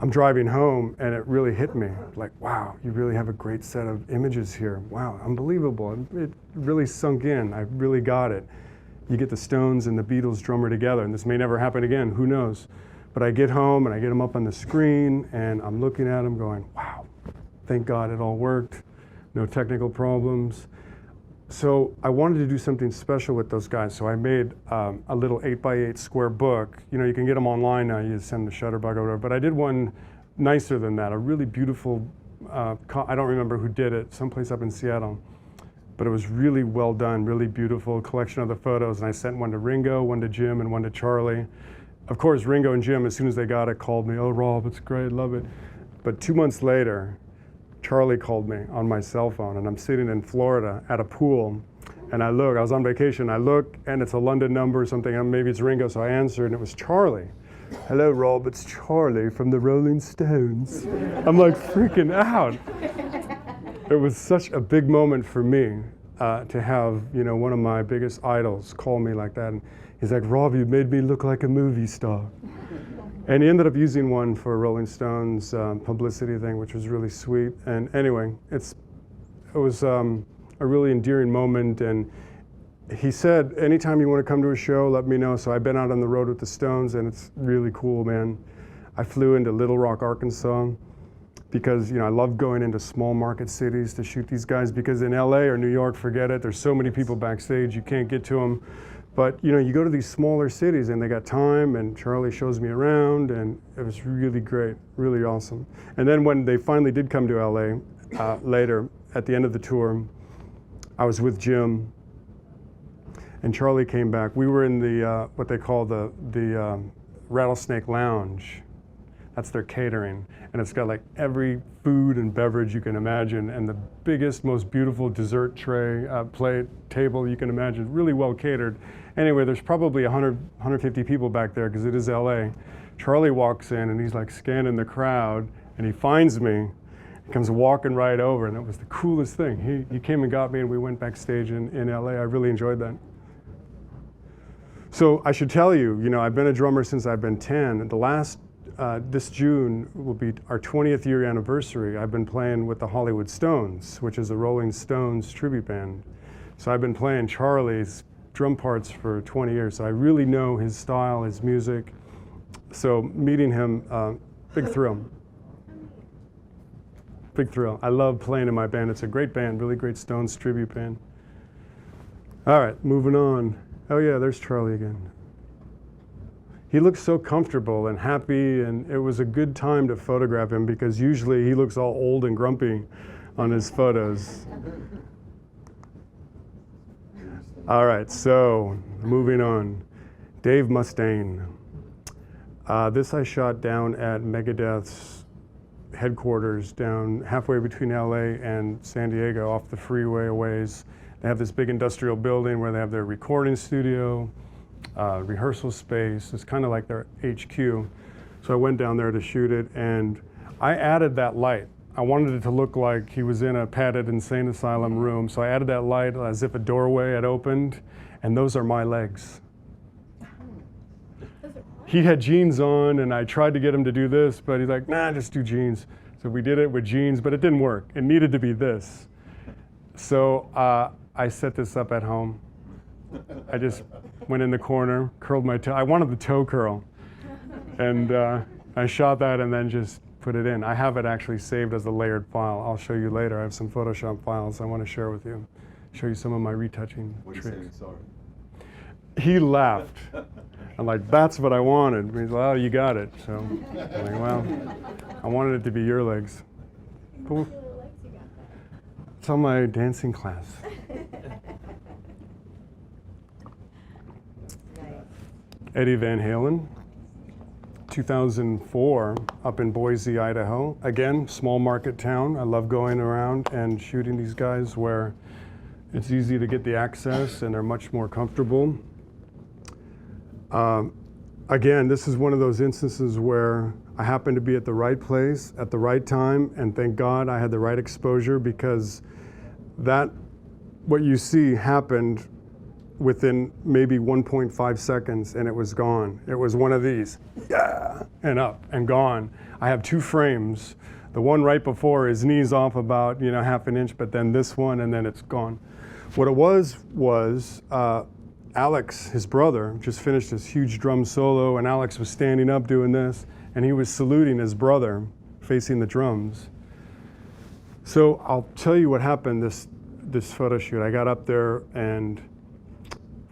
I'm driving home, and it really hit me, like, wow, you really have a great set of images here. Wow, unbelievable. It really sunk in, I really got it. You get the Stones and the Beatles drummer together, and this may never happen again, who knows? But I get home and I get them up on the screen, and I'm looking at them going, wow, thank God it all worked, no technical problems. So I wanted to do something special with those guys, so I made a little 8x8 square book. You can get them online now, you send the Shutterbug or whatever, but I did one nicer than that, a really beautiful, I don't remember who did it, someplace up in Seattle, but it was really well done, really beautiful collection of the photos, and I sent one to Ringo, one to Jim, and one to Charlie. Of course, Ringo and Jim, as soon as they got it, called me, oh, Rob, it's great, love it. But 2 months later, Charlie called me on my cell phone, and I'm sitting in Florida at a pool, and I was on vacation, I look, and it's a London number or something, and maybe it's Ringo, so I answered, and it was Charlie. Hello, Rob, it's Charlie from the Rolling Stones. I'm like freaking out. It was such a big moment for me to have, one of my biggest idols call me like that. And he's like, Rob, you made me look like a movie star. And he ended up using one for Rolling Stones publicity thing, which was really sweet. And anyway, it was a really endearing moment. And he said, anytime you want to come to a show, let me know. So I've been out on the road with the Stones, and it's really cool, man. I flew into Little Rock, Arkansas, because I love going into small market cities to shoot these guys, because in LA or New York, forget it, there's so many people backstage, you can't get to them. But you go to these smaller cities and they got time, and Charlie shows me around, and it was really great, really awesome. And then when they finally did come to LA later, at the end of the tour, I was with Jim, and Charlie came back. We were in the, what they call the Rattlesnake Lounge. That's their catering. And it's got like every food and beverage you can imagine, and the biggest, most beautiful dessert tray, plate, table you can imagine, really well catered. Anyway, there's probably 100, 150 people back there because it is LA. Charlie walks in and he's like scanning the crowd, and he finds me, he comes walking right over, and it was the coolest thing. He came and got me, and we went backstage in LA. I really enjoyed that. So I should tell you, I've been a drummer since I've been 10. And the last, this June will be our 20th year anniversary. I've been playing with the Hollywood Stones, which is a Rolling Stones tribute band. So I've been playing Charlie's drum parts for 20 years. So I really know his style, his music. So meeting him, big thrill. Big thrill. I love playing in my band. It's a great band, really great Stones tribute band. All right, moving on. Oh yeah, there's Charlie again. He looks so comfortable and happy, and it was a good time to photograph him because usually he looks all old and grumpy on his photos. All right, so moving on. Dave Mustaine. This I shot down at Megadeth's headquarters down halfway between LA and San Diego off the freeway a ways. They have this big industrial building where they have their recording studio, rehearsal space. It's kind of like their HQ. So I went down there to shoot it, and I added that light. I wanted it to look like he was in a padded insane asylum room, so I added that light as if a doorway had opened, and those are my legs. He had jeans on, and I tried to get him to do this, but he's like, nah, just do jeans. So we did it with jeans, but it didn't work. It needed to be this. So I set this up at home. I just went in the corner, curled my toe. I wanted the toe curl. And I shot that and then just put it in. I have it actually saved as a layered file. I'll show you later. I have some Photoshop files I want to share with you. Show you some of my retouching tricks. Saying sorry? He laughed. I'm like, that's what I wanted. He's like, well, you got it. So I'm like, well, I wanted it to be your legs. Cool. What little legs you got there? It's on my dancing class. Eddie Van Halen, 2004, up in Boise, Idaho. Again, small market town. I love going around and shooting these guys where it's easy to get the access and they're much more comfortable. Again, this is one of those instances where I happened to be at the right place at the right time, and thank God I had the right exposure, because what you see happened within maybe 1.5 seconds, and it was gone. It was one of these, yeah, and up and gone. I have two frames. The one right before, his knee's off about half an inch, but then this one, and then it's gone. What it was Alex, his brother, just finished this huge drum solo, and Alex was standing up doing this, and he was saluting his brother, facing the drums. So I'll tell you what happened this photo shoot. I got up there, and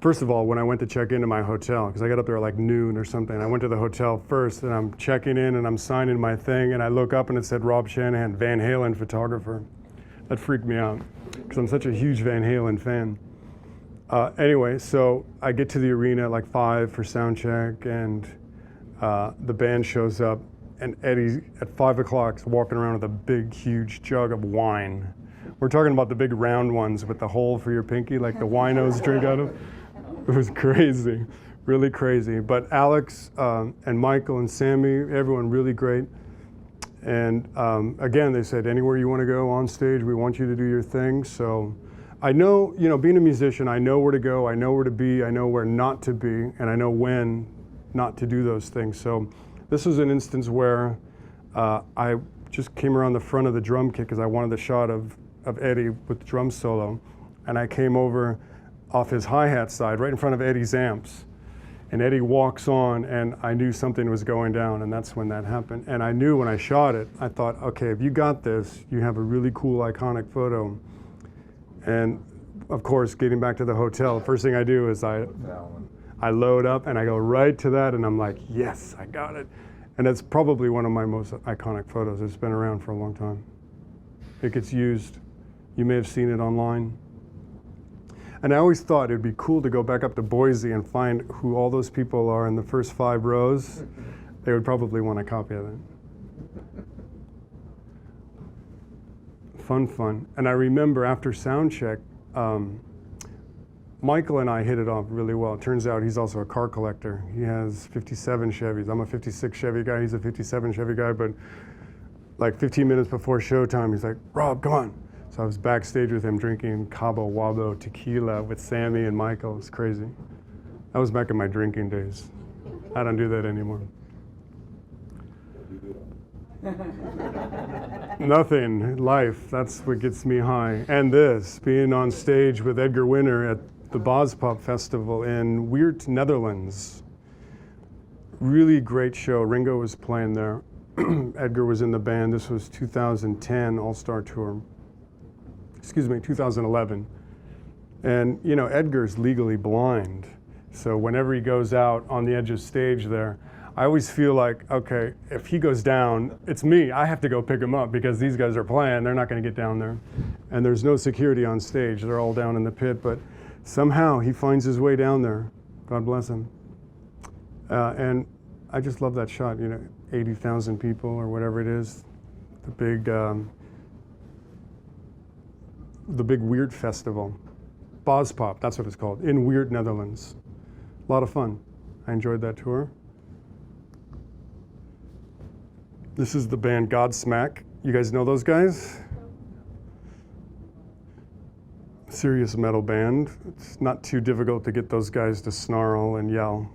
first of all, when I went to check into my hotel, because I got up there at like noon or something, I went to the hotel first, and I'm checking in, and I'm signing my thing, and I look up, and it said Rob Shanahan, Van Halen photographer. That freaked me out, because I'm such a huge Van Halen fan. Anyway, so I get to the arena at like 5 for sound check, and the band shows up, and Eddie at 5 o'clock is walking around with a big, huge jug of wine. We're talking about the big round ones with the hole for your pinky, like the winos drink out of. It was crazy, really crazy. But Alex and Michael and Sammy, everyone really great. And again, they said, anywhere you want to go on stage, we want you to do your thing. So I know, being a musician, I know where to go, I know where to be, I know where not to be, and I know when not to do those things. So this was an instance where I just came around the front of the drum kit because I wanted the shot of Eddie with the drum solo. And I came over off his hi-hat side, right in front of Eddie's amps. And Eddie walks on, and I knew something was going down, and that's when that happened. And I knew when I shot it, I thought, okay, if you got this, you have a really cool, iconic photo. And of course, getting back to the hotel, the first thing I do is I load up and I go right to that, and I'm like, yes, I got it. And it's probably one of my most iconic photos. It's been around for a long time. It gets used. You may have seen it online. And I always thought it'd be cool to go back up to Boise and find who all those people are in the first 5 rows. They would probably want a copy of it. Fun. And I remember after sound check, Michael and I hit it off really well. It turns out he's also a car collector. He has 57 Chevys. I'm a 56 Chevy guy, he's a 57 Chevy guy, but like 15 minutes before showtime, he's like, Rob, come on. So I was backstage with him drinking Cabo Wabo tequila with Sammy and Michael. It was crazy. That was back in my drinking days. I don't do that anymore. Nothing, life, that's what gets me high. And this, being on stage with Edgar Winter at the Bospop Festival in Weert, Netherlands. Really great show. Ringo was playing there. Edgar was in the band. This was 2010 All-Star Tour. 2011. And Edgar's legally blind. So whenever he goes out on the edge of stage there, I always feel like, okay, if he goes down, it's me. I have to go pick him up because these guys are playing. They're not going to get down there. And there's no security on stage. They're all down in the pit. But somehow he finds his way down there. God bless him. And I just love that shot. 80,000 people or whatever it is. The big Weert Festival. Bospop, that's what it's called, in Weert, Netherlands. A lot of fun. I enjoyed that tour. This is the band Godsmack, You guys know those guys? Serious metal band. It's not too difficult to get those guys to snarl and yell.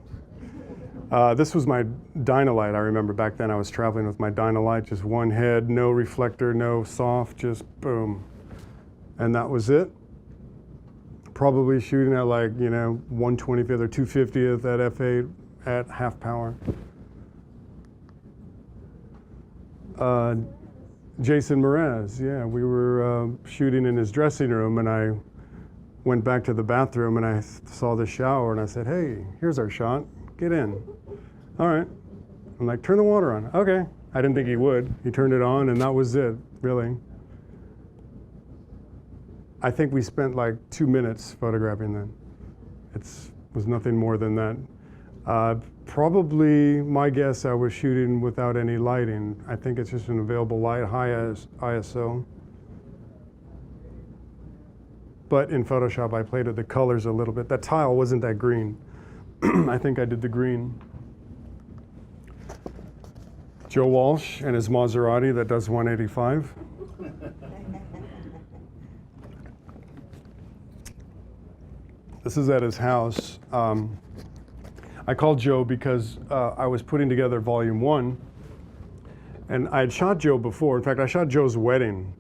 This was my Dynalite. I remember back then I was traveling with my Dynalite, just one head, no reflector, no soft, just boom. And that was it. Probably shooting at like, 1/25th or 2/50th at f8 at half power. Jason Mraz, yeah, we were shooting in his dressing room, and I went back to the bathroom and I saw the shower and I said, hey, here's our shot, get in. All right. I'm like, turn the water on. Okay. I didn't think he would. He turned it on and that was it, really. I think we spent like 2 minutes photographing that. It was nothing more than that. Probably, my guess, I was shooting without any lighting. I think it's just an available light, high ISO. But in Photoshop, I played with the colors a little bit. That tile wasn't that green. I think I did the green. Joe Walsh and his Maserati that does 185. This is at his house. I called Joe because I was putting together volume 1, and I had shot Joe before. In fact, I shot Joe's wedding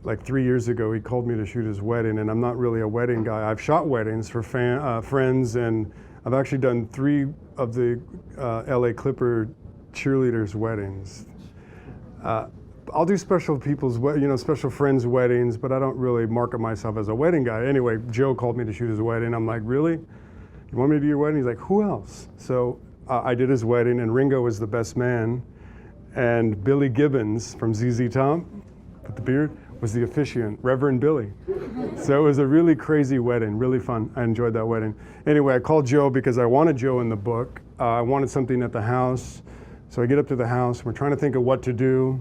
like 3 years ago. He called me to shoot his wedding, and I'm not really a wedding guy. I've shot weddings for friends, and I've actually done 3 of the LA Clipper cheerleaders' weddings. I'll do special people's, special friends' weddings, but I don't really market myself as a wedding guy. Anyway, Joe called me to shoot his wedding. I'm like, really? You want me to do your wedding? He's like, who else? So I did his wedding, and Ringo was the best man, and Billy Gibbons from ZZ Top, with the beard, was the officiant, Reverend Billy. So it was a really crazy wedding, really fun. I enjoyed that wedding. Anyway, I called Joe because I wanted Joe in the book. I wanted something at the house. So I get up to the house, we're trying to think of what to do.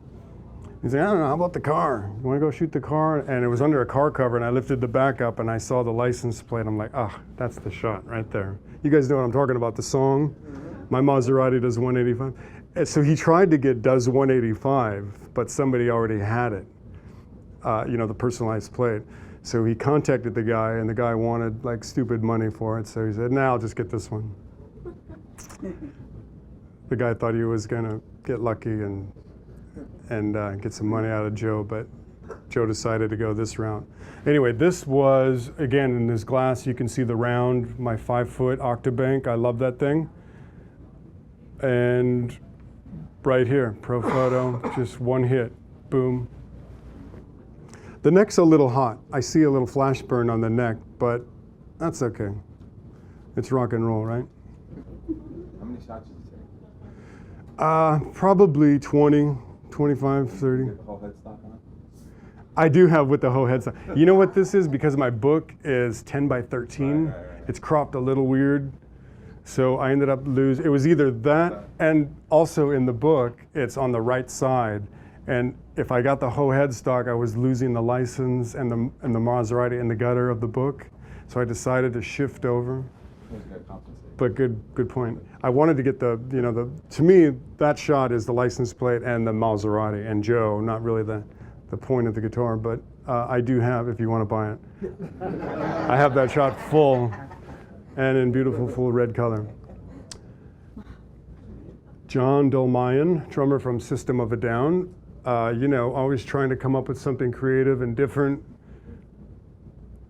He's like, I don't know, how about the car? You want to go shoot the car? And it was under a car cover, and I lifted the back up, and I saw the license plate. I'm like, that's the shot right there. You guys know what I'm talking about, the song? My Maserati does 185. And so he tried to get does 185, but somebody already had it, the personalized plate. So he contacted the guy, and the guy wanted like stupid money for it. So he said, I'll just get this one. The guy thought he was gonna get lucky and get some money out of Joe, but Joe decided to go this route. Anyway, this was, again, in this glass, you can see the round, my 5-foot Octabank. I love that thing. And right here, Pro Photo, just one hit, boom. The neck's a little hot. I see a little flash burn on the neck, but that's okay. It's rock and roll, right? How many shots did you take? Probably 20. 25, 30. The whole headstock on? I do have with the whole headstock. You know what this is? Because my book is 10 by 13. Right. It's cropped a little weird. So I ended up losing. It was either that, and also in the book, it's on the right side. And if I got the whole headstock, I was losing the license and the Maserati in the gutter of the book. So I decided to shift over. But good point. I wanted to get to me, that shot is the license plate and the Maserati, and Joe, not really the point of the guitar, but I do have, if you want to buy it. I have that shot full and in beautiful full red color. John Dolmayan, drummer from System of a Down, always trying to come up with something creative and different.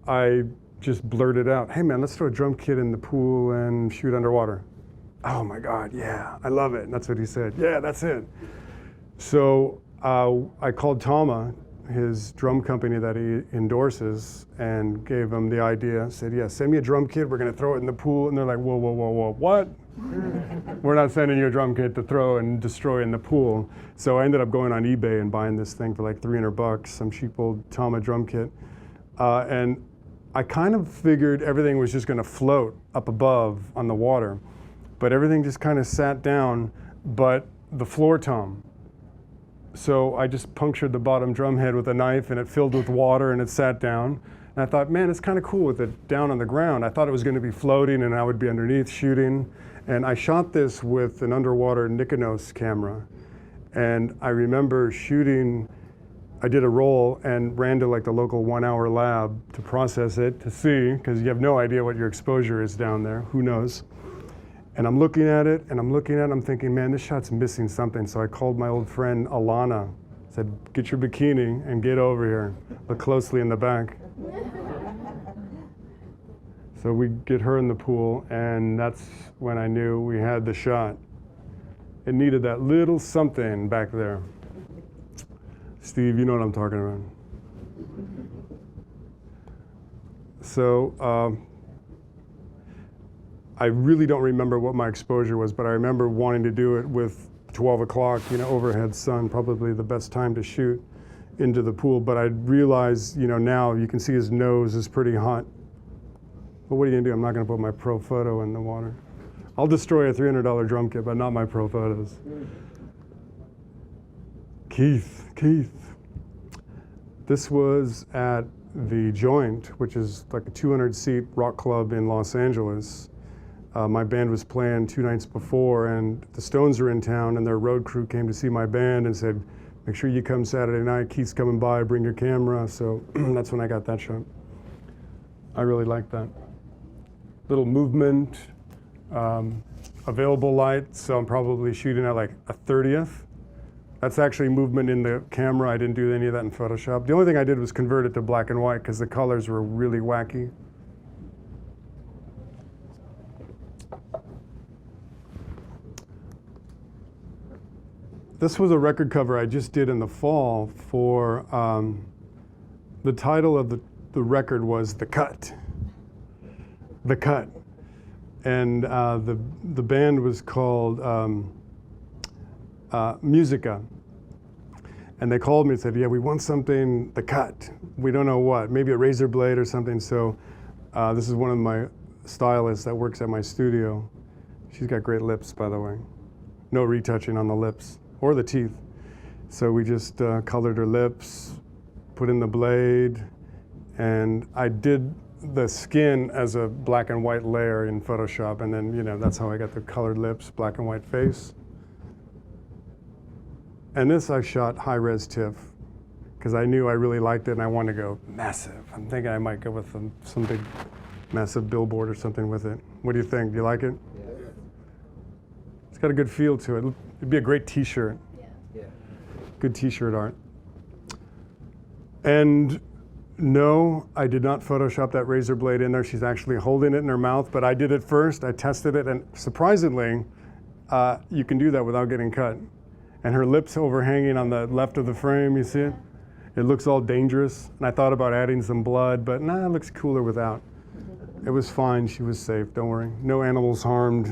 I just blurted out, hey man, let's throw a drum kit in the pool and shoot underwater. Oh my God, yeah, I love it. And that's what he said. Yeah, that's it. So I called Tama, his drum company that he endorses, and gave him the idea. Said, yeah, send me a drum kit. We're gonna throw it in the pool. And they're like, whoa, what? We're not sending you a drum kit to throw and destroy in the pool. So I ended up going on eBay and buying this thing for like $300, some cheap old Tama drum kit. And I kind of figured everything was just gonna float up above on the water, but everything just kind of sat down, but the floor tom. So I just punctured the bottom drum head with a knife, and it filled with water, and it sat down. And I thought, man, it's kind of cool with it down on the ground. I thought it was gonna be floating and I would be underneath shooting. And I shot this with an underwater Nikonos camera. And I remember shooting I did a roll and ran to like the local 1 hour lab to process it, to see, because you have no idea what your exposure is down there, who knows. And I'm looking at it, and I'm thinking, man, this shot's missing something. So I called my old friend Alana, said, get your bikini and get over here. Look closely in the back. So we get her in the pool, and that's when I knew we had the shot. It needed that little something back there. Steve, you know what I'm talking about. So I really don't remember what my exposure was, but I remember wanting to do it with 12 o'clock, overhead sun, probably the best time to shoot into the pool. But I realize, now you can see his nose is pretty hot. But what are you gonna do? I'm not gonna put my pro photo in the water. I'll destroy a $300 drum kit, but not my pro photos. Keith. This was at the Joint, which is like a 200-seat rock club in Los Angeles. My band was playing 2 nights before, and the Stones were in town, and their road crew came to see my band and said, make sure you come Saturday night. Keith's coming by, bring your camera. So that's when I got that shot. I really like that. Little movement, available light, so I'm probably shooting at like a 30th. That's actually movement in the camera. I didn't do any of that in Photoshop. The only thing I did was convert it to black and white because the colors were really wacky. This was a record cover I just did in the fall for, the title of the record was The Cut. The Cut. And the band was called Musica. And they called me and said, yeah, we want something, The Cut. We don't know what, maybe a razor blade or something. So this is one of my stylists that works at my studio. She's got great lips, by the way. No retouching on the lips or the teeth. So we just colored her lips, put in the blade, and I did the skin as a black and white layer in Photoshop, and then, that's how I got the colored lips, black and white face. And this I shot high-res TIFF, because I knew I really liked it and I wanted to go massive. I'm thinking I might go with some big, massive billboard or something with it. What do you think? Do you like it? Yeah. It's got a good feel to it. It'd be a great t-shirt. Yeah. Good t-shirt art. And no, I did not Photoshop that razor blade in there. She's actually holding it in her mouth, but I did it first. I tested it, and surprisingly, you can do that without getting cut. And her lips overhanging on the left of the frame, you see it? It looks all dangerous. And I thought about adding some blood, but nah, it looks cooler without. It was fine, she was safe, don't worry. No animals harmed.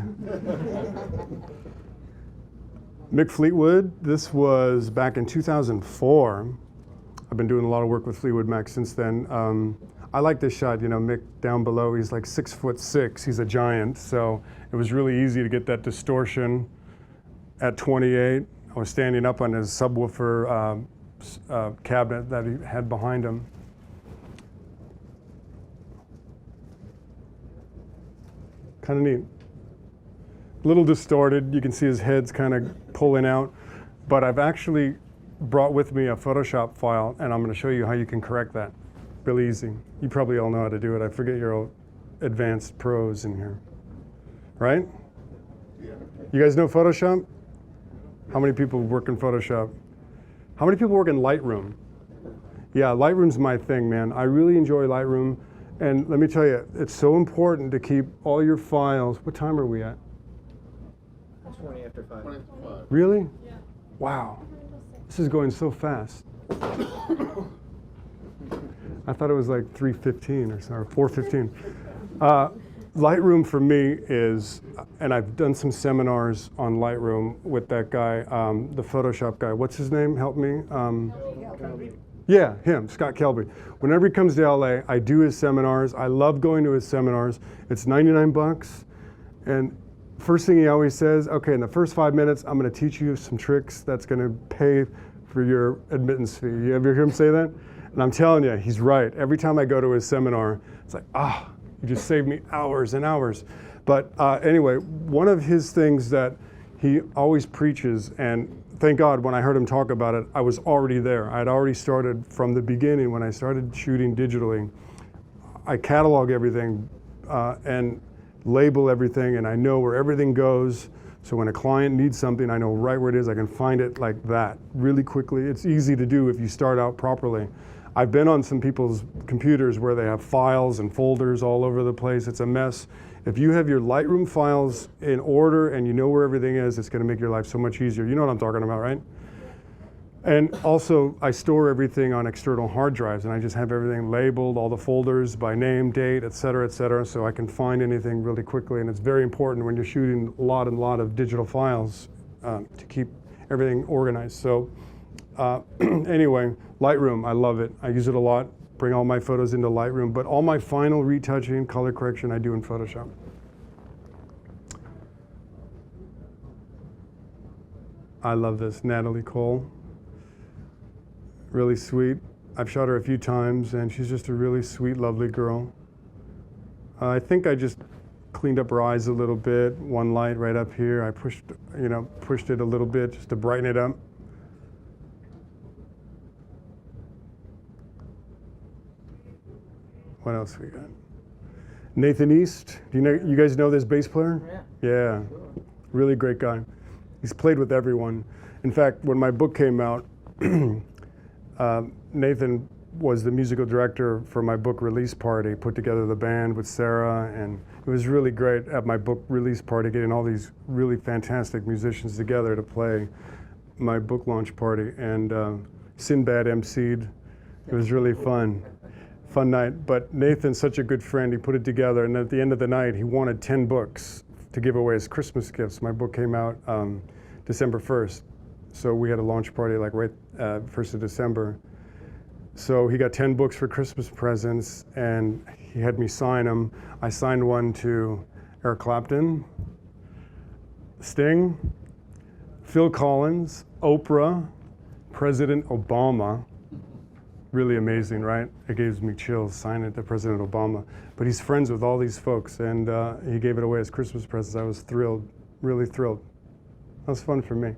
Mick Fleetwood, this was back in 2004. I've been doing a lot of work with Fleetwood Mac since then. I like this shot, Mick down below, he's like 6'6", he's a giant. So it was really easy to get that distortion at 28. I was standing up on his subwoofer cabinet that he had behind him. Kind of neat. A little distorted. You can see his head's kind of pulling out. But I've actually brought with me a Photoshop file, and I'm going to show you how you can correct that. Really easy. You probably all know how to do it. I forget you're advanced pros in here. Right? Yeah. You guys know Photoshop? How many people work in Photoshop? How many people work in Lightroom? Yeah, Lightroom's my thing, man. I really enjoy Lightroom. And let me tell you, it's so important to keep all your files. What time are we at? 20 after 5. 20 to 5. Really? Yeah. Wow. This is going so fast. I thought it was like 3:15 or so, or 4:15. Lightroom for me is, and I've done some seminars on Lightroom with that guy, the Photoshop guy. What's his name? Help me. Yeah, him, Scott Kelby. Whenever he comes to LA, I do his seminars. I love going to his seminars. It's 99 bucks. And first thing he always says, okay, in the first 5 minutes, I'm going to teach you some tricks that's going to pay for your admittance fee. You ever hear him say that? And I'm telling you, he's right. Every time I go to his seminar, it's like, you just saved me hours and hours. But anyway, one of his things that he always preaches, and thank God when I heard him talk about it, I was already there. I'd already started from the beginning when I started shooting digitally. I catalog everything and label everything, and I know where everything goes. So when a client needs something, I know right where it is. I can find it like that really quickly. It's easy to do if you start out properly. I've been on some people's computers where they have files and folders all over the place. It's a mess. If you have your Lightroom files in order and you know where everything is, it's going to make your life so much easier. You know what I'm talking about, right? And also, I store everything on external hard drives, and I just have everything labeled, all the folders by name, date, et cetera, so I can find anything really quickly. And it's very important when you're shooting a lot of digital files to keep everything organized. So anyway, Lightroom, I love it. I use it a lot. Bring all my photos into Lightroom, but all my final retouching, color correction, I do in Photoshop. I love this, Natalie Cole. Really sweet. I've shot her a few times, and she's just a really sweet, lovely girl. I think I just cleaned up her eyes a little bit. One light right up here. I pushed it a little bit just to brighten it up. What else we got? Nathan East. You guys know this bass player? Yeah. Really great guy. He's played with everyone. In fact, when my book came out, Nathan was the musical director for my book release party, put together the band with Sarah, and it was really great at my book release party, getting all these really fantastic musicians together to play my book launch party. And Sinbad emceed. It was really fun. Fun night, but Nathan's such a good friend. He put it together, and at the end of the night, he wanted 10 books to give away as Christmas gifts. My book came out December 1st, so we had a launch party like right 1st of December. So he got 10 books for Christmas presents, and he had me sign them. I signed one to Eric Clapton, Sting, Phil Collins, Oprah, President Obama. Really amazing, right? It gives me chills, signing it to President Obama. But he's friends with all these folks, and he gave it away as Christmas presents. I was thrilled, really thrilled. That was fun for me.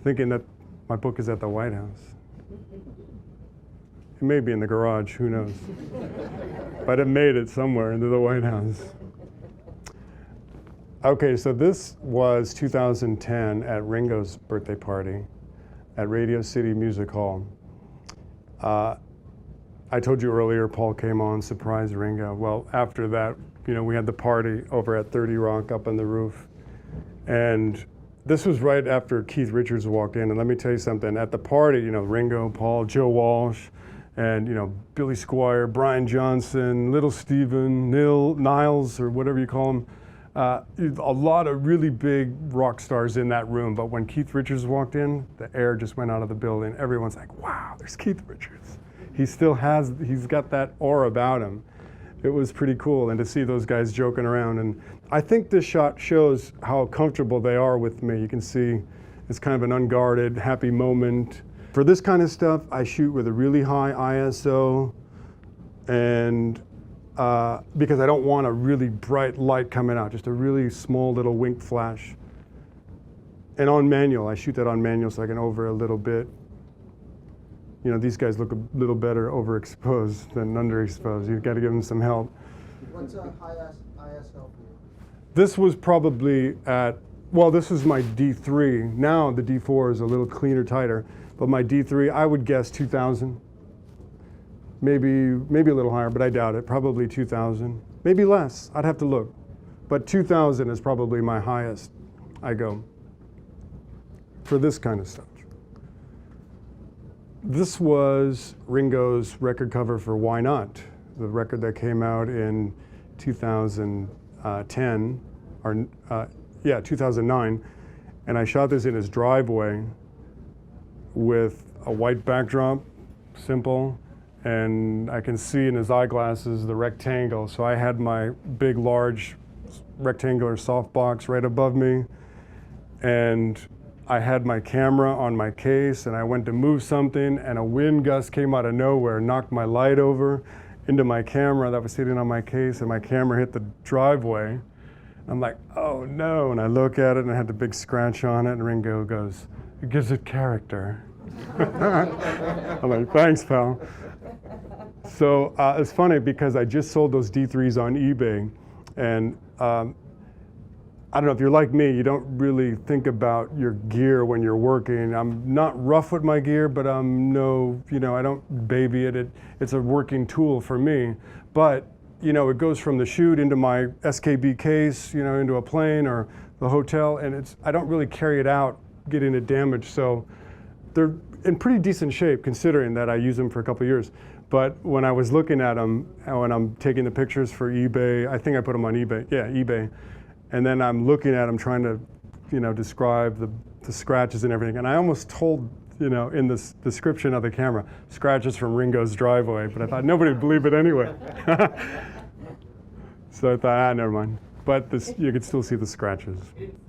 Thinking that my book is at the White House. It may be in the garage, who knows? But it made it somewhere into the White House. Okay, so this was 2010 at Ringo's birthday party at Radio City Music Hall. I told you earlier, Paul came on, surprised Ringo. Well, after that, we had the party over at 30 Rock up on the roof. And this was right after Keith Richards walked in. And let me tell you something, at the party, Ringo, Paul, Joe Walsh, and, Billy Squier, Brian Johnson, Little Steven, Niles, or whatever you call him. A lot of really big rock stars in that room. But when Keith Richards walked in, the air just went out of the building. Everyone's like, wow, there's Keith Richards. He's got that aura about him. It was pretty cool, and to see those guys joking around. And I think this shot shows how comfortable they are with me. You can see it's kind of an unguarded, happy moment. For this kind of stuff, I shoot with a really high ISO, and because I don't want a really bright light coming out, just a really small little wink flash. And on manual, I shoot that on manual so I can over a little bit. These guys look a little better overexposed than underexposed. You've got to give them some help. What's a high ISO for you? This was probably this is my D3. Now the D4 is a little cleaner, tighter, but my D3, I would guess 2000. Maybe a little higher, but I doubt it. Probably 2000, maybe less. I'd have to look. But 2000 is probably my highest I go for this kind of stuff. This was Ringo's record cover for Why Not, the record that came out in 2010, 2009. And I shot this in his driveway with a white backdrop, simple, and I can see in his eyeglasses the rectangle. So I had my big, large rectangular softbox right above me, and I had my camera on my case, and I went to move something, and a wind gust came out of nowhere, knocked my light over into my camera that was sitting on my case, and my camera hit the driveway. I'm like, oh no, and I look at it, and I had the big scratch on it, and Ringo goes, It gives it character. I'm like, thanks, pal. So it's funny because I just sold those D3s on eBay, and I don't know, if you're like me, you don't really think about your gear when you're working. I'm not rough with my gear, but I'm I don't baby it. It's a working tool for me. But, it goes from the chute into my SKB case, into a plane or the hotel, and I don't really carry it out, getting it damaged. So they're in pretty decent shape considering that I use them for a couple of years. But when I was looking at them, when I'm taking the pictures for eBay, I think I put them on eBay. Yeah, eBay. And then I'm looking at them trying to, describe the scratches and everything. And I almost told, in the description of the camera, scratches from Ringo's driveway. But I thought nobody would believe it anyway. So I thought, never mind. But you could still see the scratches.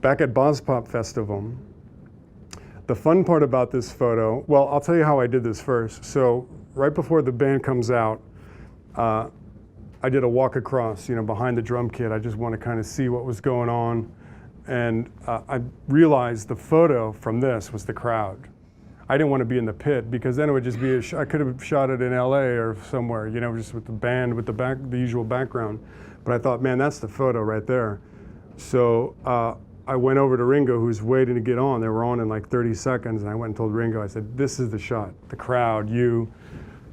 Back at Bospop Festival, the fun part about this photo, well, I'll tell you how I did this first. So right before the band comes out, I did a walk across, behind the drum kit. I just want to kind of see what was going on. And I realized the photo from this was the crowd. I didn't want to be in the pit because then it would just be, I could have shot it in LA or somewhere, just with the band, with the usual background. But I thought, man, that's the photo right there. So I went over to Ringo, who's waiting to get on. They were on in like 30 seconds. And I went and told Ringo, I said, this is the shot, the crowd, you.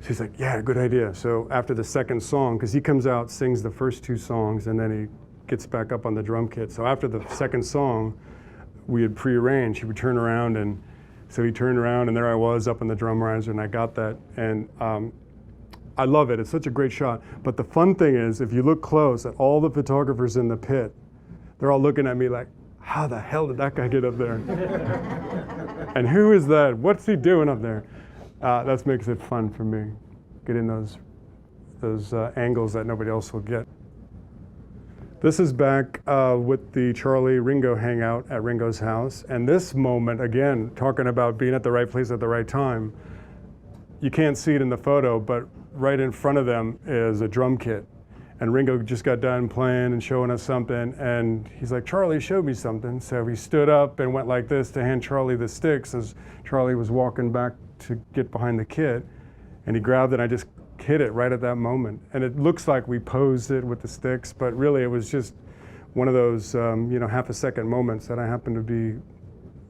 She's like, yeah, good idea. So after the second song, because he comes out, sings the first two songs, and then he gets back up on the drum kit. So after the second song, we had prearranged. He would turn around, and so he turned around, and there I was up on the drum riser, and I got that. And I love it. It's such a great shot. But the fun thing is, if you look close at all the photographers in the pit, they're all looking at me like, how the hell did that guy get up there? And who is that? What's he doing up there? That makes it fun for me, getting those angles that nobody else will get. This is back with the Charlie Ringo hangout at Ringo's house. And this moment, again, talking about being at the right place at the right time, you can't see it in the photo, but right in front of them is a drum kit. And Ringo just got done playing and showing us something, and he's like, Charlie, show me something. So he stood up and went like this to hand Charlie the sticks as Charlie was walking back to get behind the kit, and he grabbed it, and I just hit it right at that moment. And it looks like we posed it with the sticks, but really it was just one of those half a second moments that I happened to be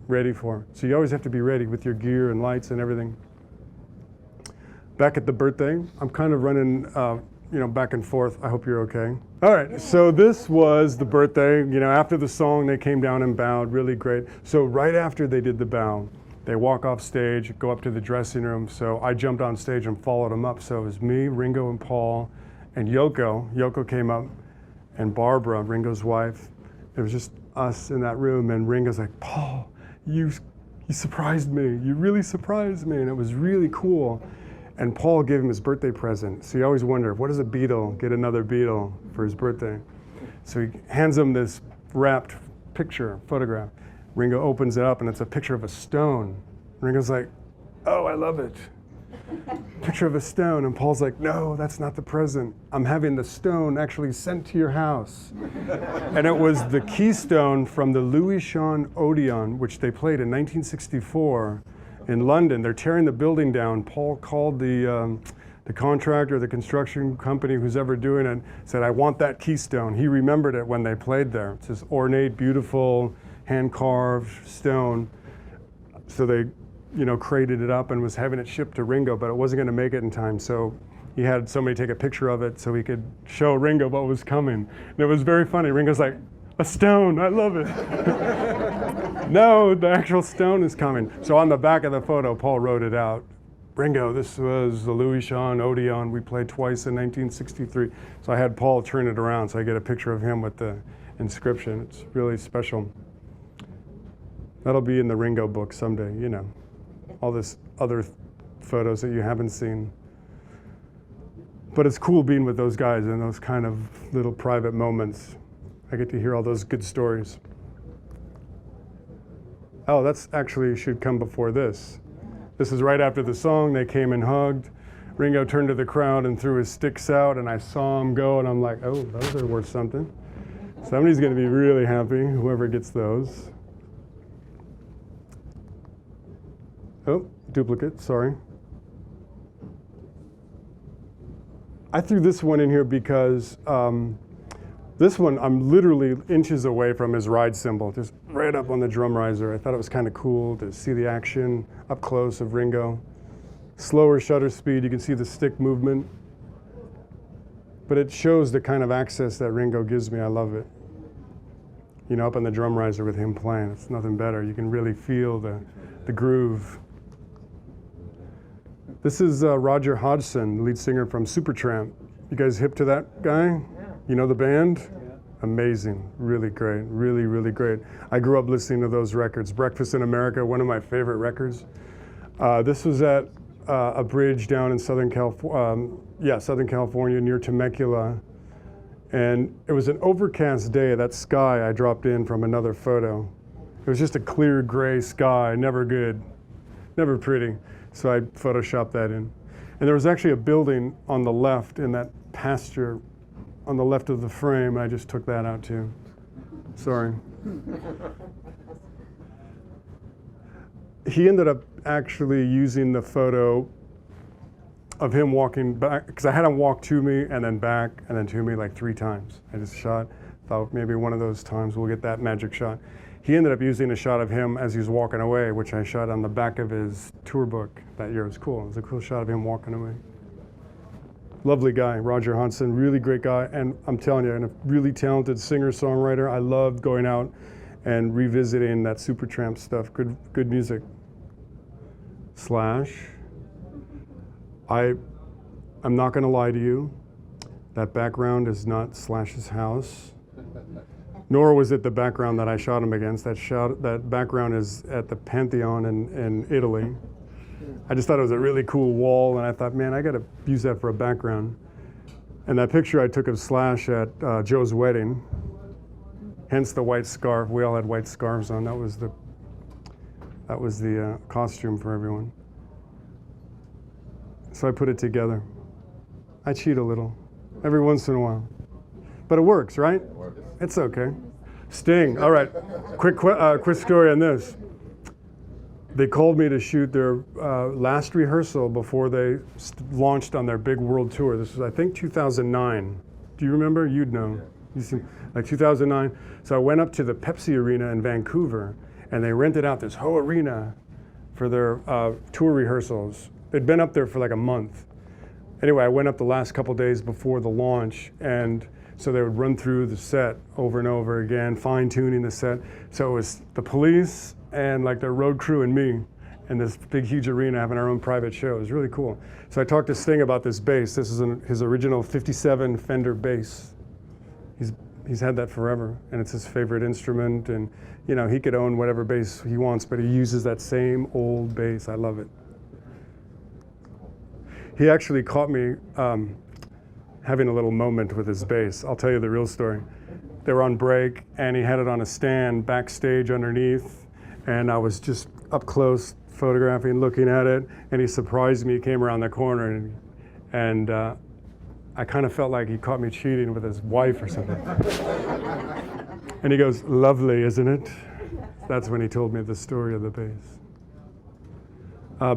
ready for. So you always have to be ready with your gear and lights and everything. Back at the birthday, I'm kind of running back and forth. I hope you're okay. All right, so this was the birthday. After the song, they came down and bowed, really great. So right after they did the bow, they walk off stage, go up to the dressing room. So I jumped on stage and followed them up. So it was me, Ringo and Paul, and Yoko. Yoko came up, and Barbara, Ringo's wife. It was just us in that room, and Ringo's like, Paul, you surprised me. You really surprised me, and it was really cool. And Paul gave him his birthday present. So you always wonder, what does a Beatle get another Beatle for his birthday? So he hands him this wrapped photograph. Ringo opens it up, and it's a picture of a stone. Ringo's like, oh, I love it. Picture of a stone. And Paul's like, no, that's not the present. I'm having the stone actually sent to your house. And it was the keystone from the Louis Sean Odeon, which they played in 1964 in London. They're tearing the building down. Paul called the contractor, the construction company, who's ever doing it, said, I want that keystone. He remembered it when they played there. It's this ornate, beautiful, hand-carved stone. So they, crated it up and was having it shipped to Ringo, but it wasn't going to make it in time. So he had somebody take a picture of it so he could show Ringo what was coming. And it was very funny. Ringo's like, a stone, I love it. No, the actual stone is coming. So on the back of the photo, Paul wrote it out. Ringo, this was the Louis Sean Odeon. We played twice in 1963. So I had Paul turn it around so I get a picture of him with the inscription. It's really special. That'll be in the Ringo book someday, all this other photos that you haven't seen. But it's cool being with those guys in those kind of little private moments. I get to hear all those good stories. Oh, that's actually should come before this. This is right after the song. They came and hugged. Ringo turned to the crowd and threw his sticks out, and I saw him go, and I'm like, oh, those are worth something. Somebody's going to be really happy, whoever gets those. Oh, duplicate, sorry. I threw this one in here because this one I'm literally inches away from his ride cymbal, just right up on the drum riser. I thought it was kind of cool to see the action up close of Ringo. Slower shutter speed, you can see the stick movement. But it shows the kind of access that Ringo gives me. I love it. You know, up on the drum riser with him playing, it's nothing better. You can really feel the groove. This is Roger Hodgson, lead singer from Supertramp. You guys hip to that guy? Yeah. You know the band? Yeah. Amazing, really great, really, really great. I grew up listening to those records. Breakfast in America, one of my favorite records. This was at a bridge down in Southern California near Temecula. And it was an overcast day. That sky I dropped in from another photo. It was just a clear gray sky, never good, never pretty. So I photoshopped that in. And there was actually a building on the left in that pasture on the left of the frame. I just took that out too. Sorry. He ended up actually using the photo of him walking back, because I had him walk to me and then back and then to me like 3 times. I just thought maybe one of those times we'll get that magic shot. He ended up using a shot of him as he was walking away, which I shot on the back of his tour book that year. It was cool. It was a cool shot of him walking away. Lovely guy, Roger Hodgson, really great guy. And I'm telling you, and a really talented singer-songwriter. I loved going out and revisiting that Supertramp stuff. Good music. Slash. I'm not going to lie to you. That background is not Slash's house. Nor was it the background that I shot him against. That background is at the Pantheon in Italy. I just thought it was a really cool wall, and I thought, man, I got to use that for a background. And that picture I took of Slash at Joe's wedding, hence the white scarf. We all had white scarves on. That was the costume for everyone. So I put it together. I cheat a little, every once in a while. But it works, right? It works. It's okay. Sting, all right. Quick story on this. They called me to shoot their last rehearsal before they launched on their big world tour. This was, I think, 2009. Do you remember? You'd know. You see, like 2009. So I went up to the Pepsi Arena in Vancouver, and they rented out this whole arena for their tour rehearsals. They'd been up there for like a month. Anyway, I went up the last couple days before the launch, and so they would run through the set over and over again, fine-tuning the set. So it was the police and like their road crew and me in this big, huge arena having our own private show. It was really cool. So I talked to Sting about this bass. This is his original 57 Fender bass. He's had that forever, and it's his favorite instrument. And you know, he could own whatever bass he wants, but he uses that same old bass. I love it. He actually caught me having a little moment with his bass. I'll tell you the real story. They were on break, and he had it on a stand backstage underneath, and I was just up close photographing, looking at it, and he surprised me. He came around the corner, and I kind of felt like he caught me cheating with his wife or something. And he goes, "Lovely, isn't it?" That's when he told me the story of the bass.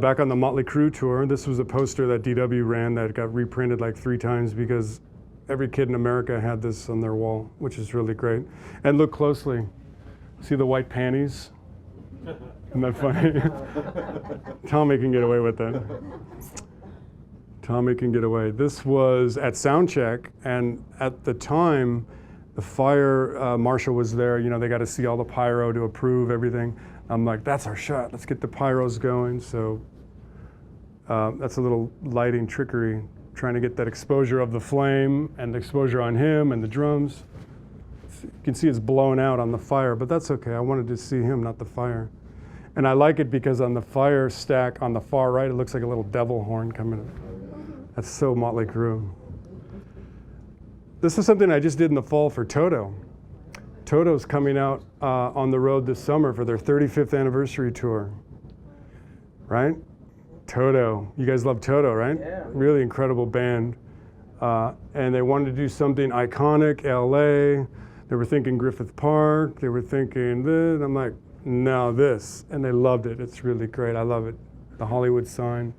Back on the Motley Crue tour, this was a poster that DW ran that got reprinted like 3 times because every kid in America had this on their wall, which is really great. And look closely. See the white panties? Isn't that funny? Tommy can get away with that. Tommy can get away. This was at soundcheck, and at the time, the fire marshal was there. You know, they got to see all the pyro to approve everything. I'm like, that's our shot. Let's get the pyros going. So that's a little lighting trickery, trying to get that exposure of the flame and the exposure on him and the drums. You can see it's blown out on the fire, but that's okay. I wanted to see him, not the fire. And I like it because on the fire stack on the far right, it looks like a little devil horn coming in. That's so Motley Crue. This is something I just did in the fall for Toto. Toto's coming out on the road this summer for their 35th anniversary tour, right? Toto, you guys love Toto, right? Yeah. Really incredible band. And they wanted to do something iconic, LA. They were thinking Griffith Park. They were thinking this. I'm like, no, this. And they loved it. It's really great. I love it. the Hollywood sign.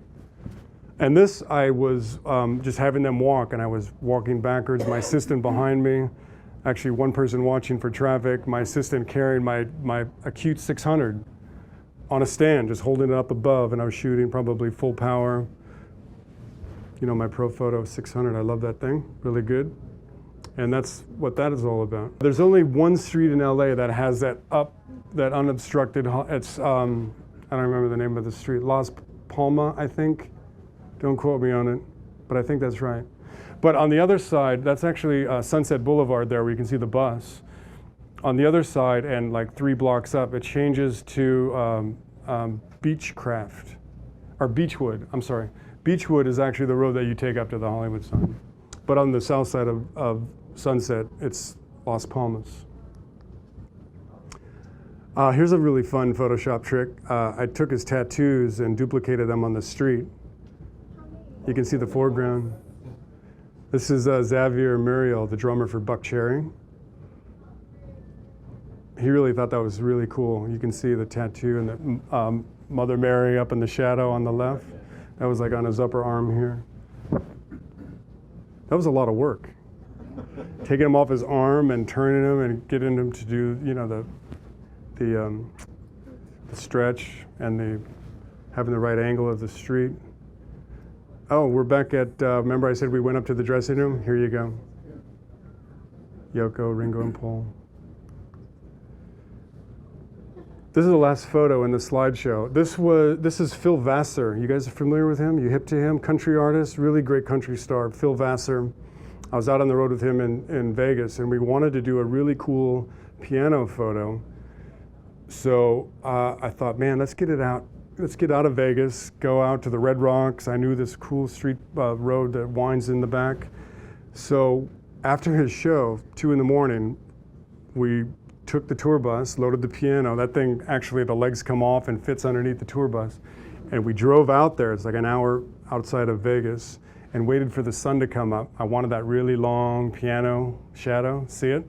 And this, I was just having them walk, and I was walking backwards, my assistant behind me, actually one person watching for traffic, my assistant carrying my acute 600 on a stand, just holding it up above, and I was shooting probably full power. You know, my Pro Photo 600, I love that thing, really good. And that's what that is all about. There's only one street in LA that has that unobstructed, it's, I don't remember the name of the street, Las Palmas, I think. Don't quote me on it, but I think that's right. But on the other side, that's actually Sunset Boulevard there where you can see the bus. On the other side, and like 3 blocks up, it changes to Beechcraft, or Beechwood, I'm sorry. Beechwood is actually the road that you take up to the Hollywood sign. But on the south side of Sunset, it's Las Palmas. Here's a really fun Photoshop trick. I took his tattoos and duplicated them on the street. You can see the foreground. This is Xavier Muriel, the drummer for Buck Cherry. He really thought that was really cool. You can see the tattoo and the Mother Mary up in the shadow on the left. That was like on his upper arm here. That was a lot of work. Taking him off his arm and turning him and getting him to do, you know, the stretch and having the right angle of the street. Oh, we're back at, remember I said we went up to the dressing room? Here you go. Yoko, Ringo, and Paul. This is the last photo in the slideshow. This is Phil Vassar. You guys are familiar with him? You hip to him? Country artist, really great country star, Phil Vassar. I was out on the road with him in Vegas, and we wanted to do a really cool piano photo. So I thought, man, let's get it out. Let's get out of Vegas, go out to the Red Rocks. I knew this cool street road that winds in the back. So after his show, 2 in the morning, we took the tour bus, loaded the piano. That thing, actually, the legs come off and fits underneath the tour bus. And we drove out there. It's like an hour outside of Vegas, and waited for the sun to come up. I wanted that really long piano shadow. See it?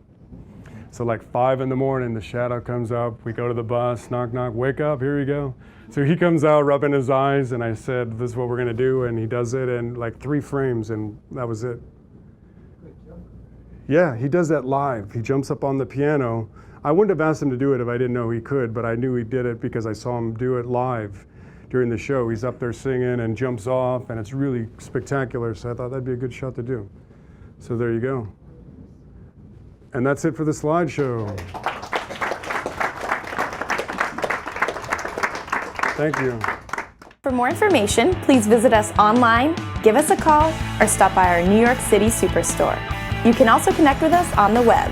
So like 5 in the morning, the shadow comes up. We go to the bus, knock, knock, wake up, here you go. So he comes out rubbing his eyes, and I said, this is what we're gonna do, and he does it in like 3 frames, and that was it. Yeah, he does that live. He jumps up on the piano. I wouldn't have asked him to do it if I didn't know he could, but I knew he did it because I saw him do it live during the show. He's up there singing and jumps off, and it's really spectacular, so I thought that'd be a good shot to do. So there you go. And that's it for the slideshow. Thank you. For more information, please visit us online, give us a call, or stop by our New York City Superstore. You can also connect with us on the web.